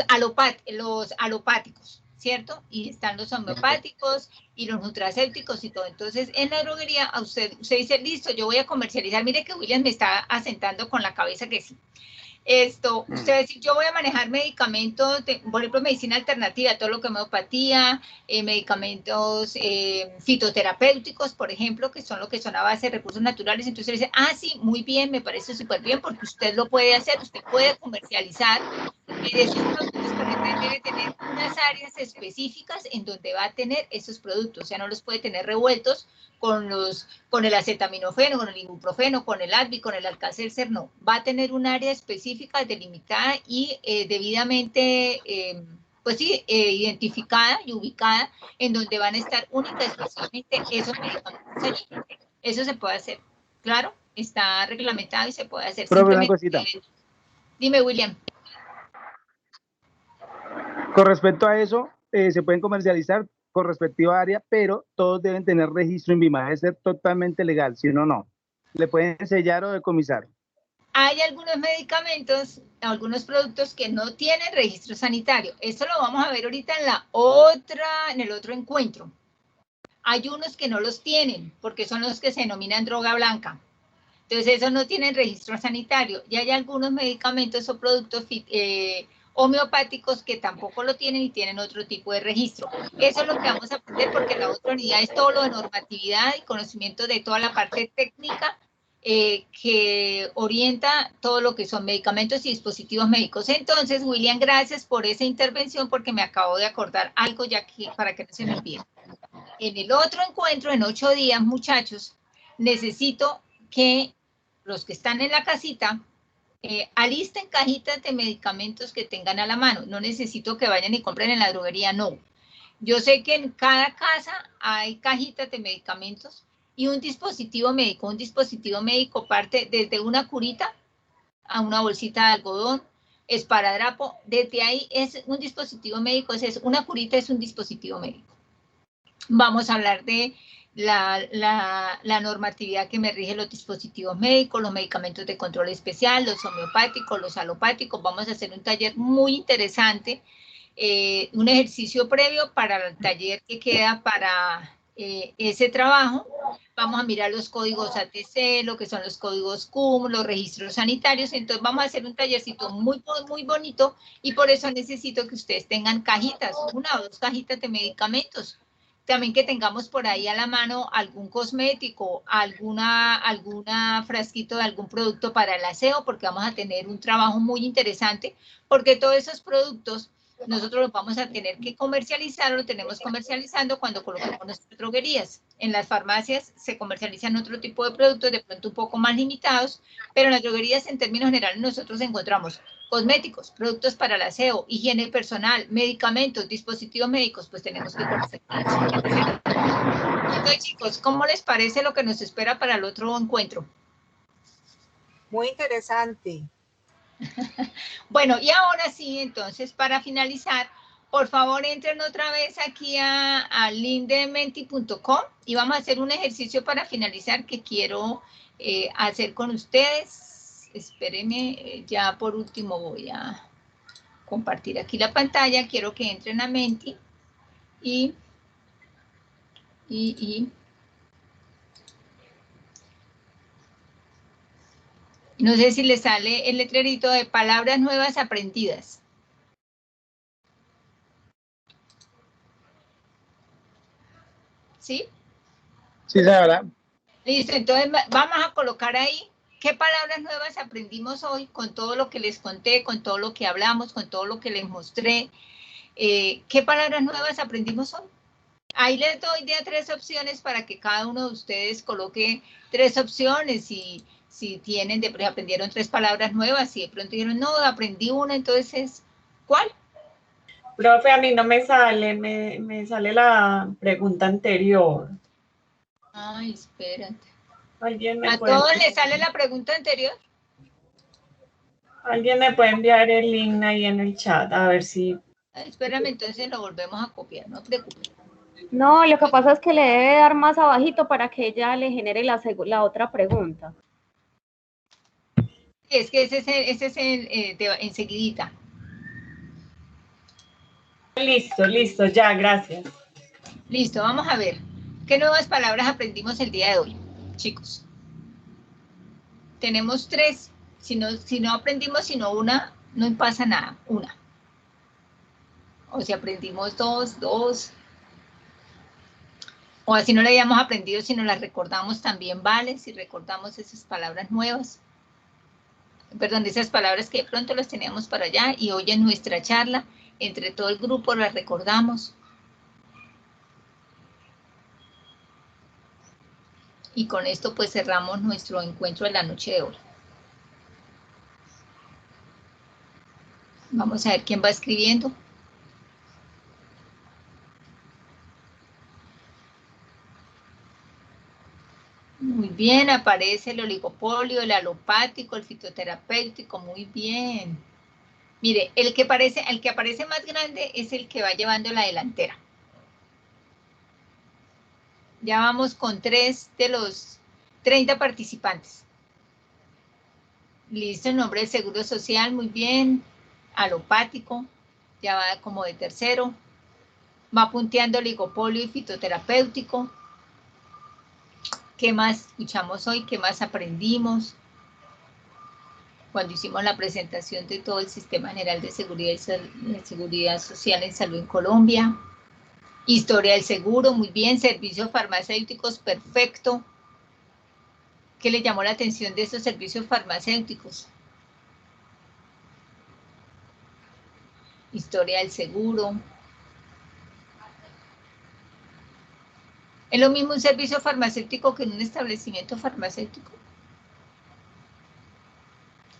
alopáticos, ¿cierto? Y están los homeopáticos y los nutracéuticos y todo. Entonces, en la droguería, usted dice, listo, yo voy a comercializar. Mire que William me está asentando con la cabeza que sí. Usted va a decir, yo voy a manejar medicamentos, por ejemplo, medicina alternativa, todo lo que es homeopatía, medicamentos fitoterapéuticos, por ejemplo, que son a base de recursos naturales. Entonces le dice, sí, muy bien, me parece súper bien, porque usted lo puede hacer, usted puede comercializar de esos productos, pero usted debe tener unas áreas específicas en donde va a tener esos productos. O sea, no los puede tener revueltos con el acetaminofeno, con el ibuprofeno, con el Advil, con el Alka-Seltzer, no. Va a tener un área específica, delimitada y debidamente, identificada y ubicada, en donde van a estar única y exclusivamente esos medicamentos allí. Eso se puede hacer, claro, está reglamentado y se puede hacer. Profe, una cosita. Dime, William. Con respecto a eso, se pueden comercializar con respectiva área, pero todos deben tener registro en INVIMA, debe ser totalmente legal, si no, no. Le pueden sellar o decomisar. Hay algunos medicamentos, algunos productos que no tienen registro sanitario. Esto lo vamos a ver ahorita en el otro encuentro. Hay unos que no los tienen, porque son los que se denominan droga blanca. Entonces, esos no tienen registro sanitario. Y hay algunos medicamentos o productos homeopáticos que tampoco lo tienen y tienen otro tipo de registro. Eso es lo que vamos a aprender, porque la otra unidad es todo lo de normatividad y conocimiento de toda la parte técnica que orienta todo lo que son medicamentos y dispositivos médicos. Entonces, William, gracias por esa intervención, porque me acabo de acordar algo ya que, para que no se me olvide. En el otro encuentro, en 8 días, muchachos, necesito que los que están en la casita alisten cajitas de medicamentos que tengan a la mano. No necesito que vayan y compren en la droguería, no. Yo sé que en cada casa hay cajitas de medicamentos y un dispositivo médico. Un dispositivo médico parte desde una curita a una bolsita de algodón, esparadrapo. Desde ahí es un dispositivo médico, una curita es un dispositivo médico. Vamos a hablar de la normatividad que me rige los dispositivos médicos, los medicamentos de control especial, los homeopáticos, los alopáticos. Vamos a hacer un taller muy interesante, un ejercicio previo para el taller que queda para ese trabajo. Vamos a mirar los códigos ATC, lo que son los códigos CUM, los registros sanitarios. Entonces vamos a hacer un tallercito muy, muy bonito, y por eso necesito que ustedes tengan cajitas, 1 o 2 cajitas de medicamentos. También que tengamos por ahí a la mano algún cosmético, alguna frasquito de algún producto para el aseo, porque vamos a tener un trabajo muy interesante, porque todos esos productos nosotros los vamos a tener que comercializar, o lo tenemos comercializando cuando coloquemos nuestras droguerías. En las farmacias se comercializan otro tipo de productos, de pronto un poco más limitados, pero en las droguerías, en términos generales, nosotros encontramos cosméticos, productos para el aseo, higiene personal, medicamentos, dispositivos médicos, pues tenemos que comercializar. Entonces, chicos, ¿cómo les parece lo que nos espera para el otro encuentro? Muy interesante. Bueno, y ahora sí, entonces, para finalizar, por favor, entren otra vez aquí al link de menti.com y vamos a hacer un ejercicio para finalizar que quiero hacer con ustedes. Espérenme, ya por último voy a compartir aquí la pantalla. Quiero que entren a Menti y No sé si le sale el letrerito de palabras nuevas aprendidas. ¿Sí? Sí, señora. Listo, entonces vamos a colocar ahí qué palabras nuevas aprendimos hoy con todo lo que les conté, con todo lo que hablamos, con todo lo que les mostré. ¿Qué palabras nuevas aprendimos hoy? Ahí les doy de a 3 opciones para que cada uno de ustedes coloque 3 opciones y si tienen, aprendieron 3 palabras nuevas, si de pronto dijeron, no, aprendí una, entonces, ¿cuál? Profe, a mí no me sale, me sale la pregunta anterior. Ay, espérate. ¿A todos les sale la pregunta anterior? Alguien me puede enviar el link ahí en el chat, a ver si... Espérame, entonces lo volvemos a copiar, no te preocupes. No, lo que pasa es que le debe dar más abajito para que ella le genere la otra pregunta. Es que ese es enseguidita. Listo, ya, gracias. Listo, vamos a ver. ¿Qué nuevas palabras aprendimos el día de hoy, chicos? Tenemos 3. Si no aprendimos sino una, no pasa nada. Una. O si aprendimos 2. O así no la habíamos aprendido, si no las recordamos también vale, si recordamos esas palabras nuevas. Perdón, esas palabras que de pronto las teníamos para allá y hoy en nuestra charla, entre todo el grupo las recordamos. Y con esto pues cerramos nuestro encuentro de la noche de hoy. Vamos a ver quién va escribiendo. Muy bien, aparece el oligopolio, el alopático, el fitoterapéutico, muy bien. Mire, el que aparece más grande es el que va llevando la delantera. Ya vamos con 3 de los 30 participantes. Listo, el nombre del Seguro Social, muy bien. Alopático, ya va como de tercero. Va punteando oligopolio y fitoterapéutico. ¿Qué más escuchamos hoy? ¿Qué más aprendimos? Cuando hicimos la presentación de todo el Sistema General de Seguridad Social en Salud en Colombia. Historia del seguro, muy bien. Servicios farmacéuticos, perfecto. ¿Qué le llamó la atención de esos servicios farmacéuticos? Historia del seguro. ¿Es lo mismo un servicio farmacéutico que en un establecimiento farmacéutico?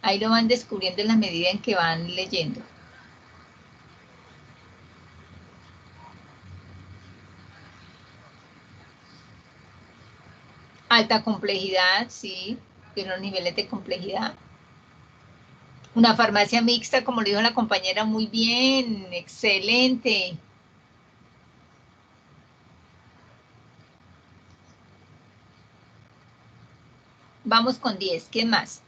Ahí lo van descubriendo en la medida en que van leyendo. Alta complejidad, sí, tiene unos niveles de complejidad. Una farmacia mixta, como le dijo la compañera, muy bien, excelente. Vamos con 10, ¿quién más?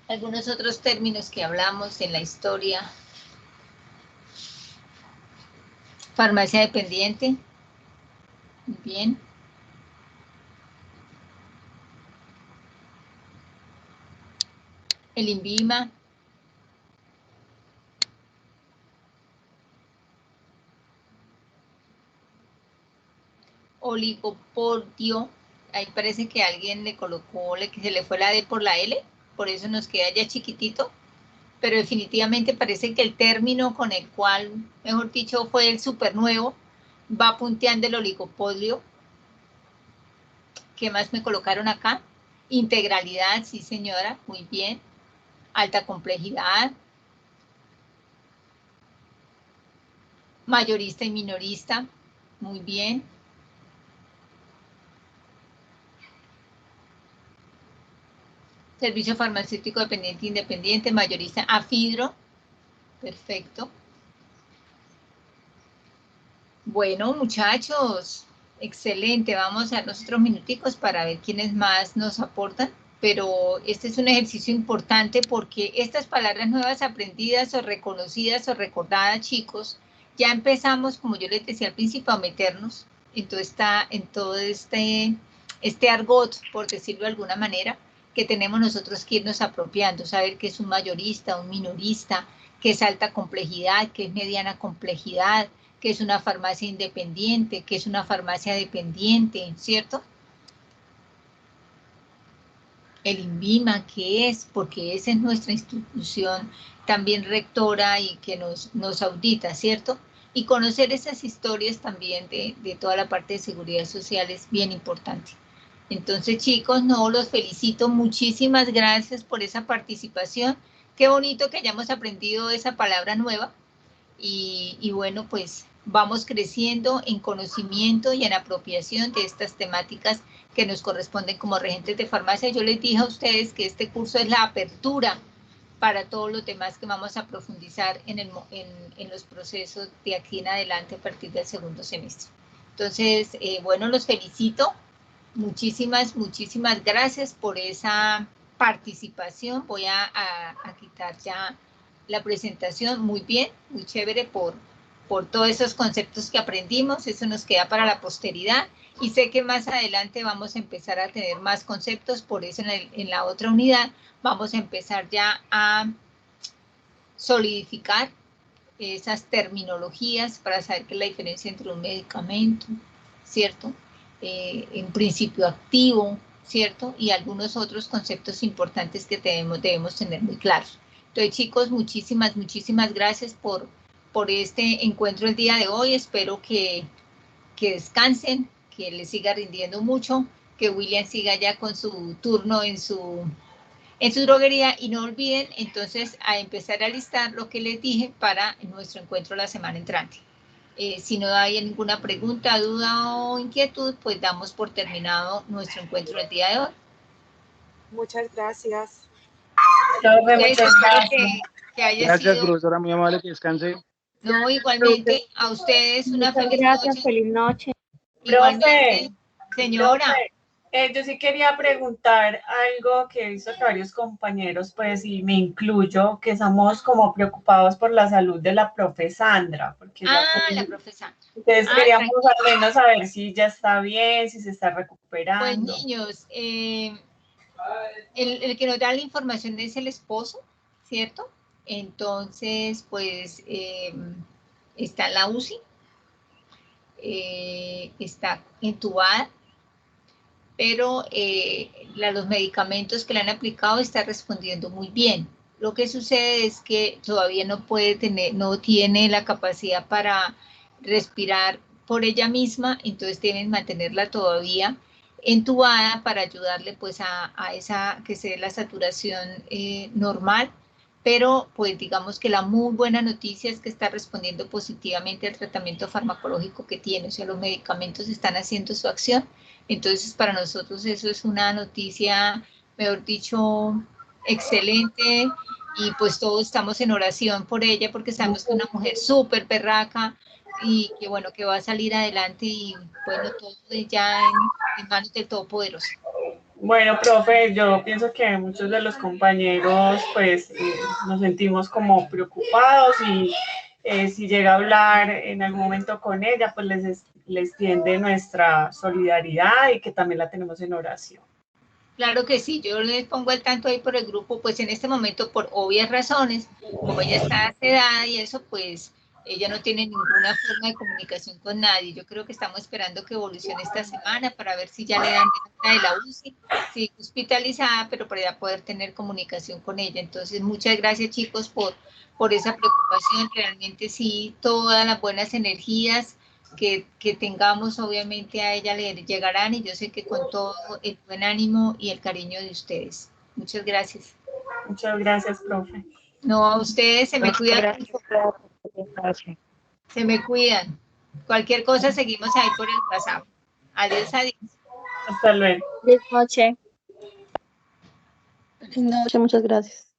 Algunos otros términos que hablamos en la historia. Farmacia dependiente. Muy bien. El INVIMA. Oligopolio. Ahí parece que alguien le colocó, que se le fue la D por la L, por eso nos queda ya chiquitito. Pero definitivamente parece que el término con el cual, mejor dicho, fue el super nuevo, va punteando el oligopolio. ¿Qué más me colocaron acá? Integralidad, sí señora, muy bien. Alta complejidad. Mayorista y minorista, muy bien. Servicio farmacéutico dependiente, independiente, mayorista, AFIDRO, perfecto. Bueno, muchachos, excelente. Vamos a darnos otros minuticos para ver quiénes más nos aportan. Pero este es un ejercicio importante porque estas palabras nuevas aprendidas o reconocidas o recordadas, chicos, ya empezamos, como yo les decía al principio, a meternos en todo este argot, por decirlo de alguna manera, que tenemos nosotros que irnos apropiando, saber qué es un mayorista, un minorista, qué es alta complejidad, qué es mediana complejidad, qué es una farmacia independiente, qué es una farmacia dependiente, ¿cierto? El INVIMA, ¿qué es? Porque esa es nuestra institución también rectora y que nos audita, ¿cierto? Y conocer esas historias también de toda la parte de seguridad social es bien importante. Entonces, chicos, no, los felicito, muchísimas gracias por esa participación. Qué bonito que hayamos aprendido esa palabra nueva. Y bueno, pues vamos creciendo en conocimiento y en apropiación de estas temáticas que nos corresponden como regentes de farmacia. Yo les dije a ustedes que este curso es la apertura para todos los demás que vamos a profundizar en los procesos de aquí en adelante a partir del segundo semestre. Entonces, bueno, los felicito. Muchísimas gracias por esa participación. Voy a quitar ya la presentación. Muy bien, muy chévere por todos esos conceptos que aprendimos. Eso nos queda para la posteridad. Y sé que más adelante vamos a empezar a tener más conceptos. Por eso en la otra unidad vamos a empezar ya a solidificar esas terminologías para saber qué es la diferencia entre un medicamento, ¿cierto? En principio activo, ¿cierto? Y algunos otros conceptos importantes que debemos tener muy claros. Entonces, chicos, muchísimas gracias por este encuentro el día de hoy. Espero que descansen, que les siga rindiendo mucho, que William siga ya con su turno en su droguería, y no olviden entonces a empezar a listar lo que les dije para nuestro encuentro la semana entrante. Si no hay ninguna pregunta, duda o inquietud, pues damos por terminado nuestro encuentro el día de hoy. Muchas gracias. Muchas gracias. Gracias, profesora, muy amable, que descanse. No, igualmente, a ustedes una feliz gracias, noche. feliz noche. Igualmente, señora. Yo sí quería preguntar algo que he visto que varios compañeros, pues, y me incluyo, que estamos como preocupados por la salud de la profe Sandra. Porque la profe Sandra. Entonces queríamos al menos saber si ya está bien, si se está recuperando. Pues niños, el que nos da la información es el esposo, ¿cierto? Entonces, pues, está en la UCI, está entubada, pero los medicamentos que le han aplicado está respondiendo muy bien. Lo que sucede es que todavía no tiene la capacidad para respirar por ella misma, entonces deben mantenerla todavía entubada para ayudarle pues a que se dé la saturación normal, pero pues digamos que la muy buena noticia es que está respondiendo positivamente al tratamiento farmacológico que tiene, o sea, los medicamentos están haciendo su acción. Entonces, para nosotros eso es una noticia, mejor dicho, excelente, y pues todos estamos en oración por ella porque sabemos que es una mujer súper berraca y que bueno, que va a salir adelante, y bueno, todo ya en manos del Todopoderoso. Bueno, profe, yo pienso que muchos de los compañeros pues nos sentimos como preocupados, y si llega a hablar en algún momento con ella, pues les tiende nuestra solidaridad y que también la tenemos en oración. Claro que sí, yo les pongo al tanto ahí por el grupo, pues en este momento por obvias razones, como ella está sedada y eso, pues ella no tiene ninguna forma de comunicación con nadie. Yo creo que estamos esperando que evolucione esta semana para ver si ya le dan de la UCI, sí, hospitalizada, pero para ya poder tener comunicación con ella. Entonces, muchas gracias, chicos, por esa preocupación. Realmente sí, todas las buenas energías que tengamos, obviamente a ella le llegarán, y yo sé que con todo el buen ánimo y el cariño de ustedes. Muchas gracias. Muchas gracias, profe. No, a ustedes se me cuidan. Se me cuidan. Cualquier cosa seguimos ahí por el WhatsApp. Adiós. Hasta luego. Buenas noches. Muchas gracias.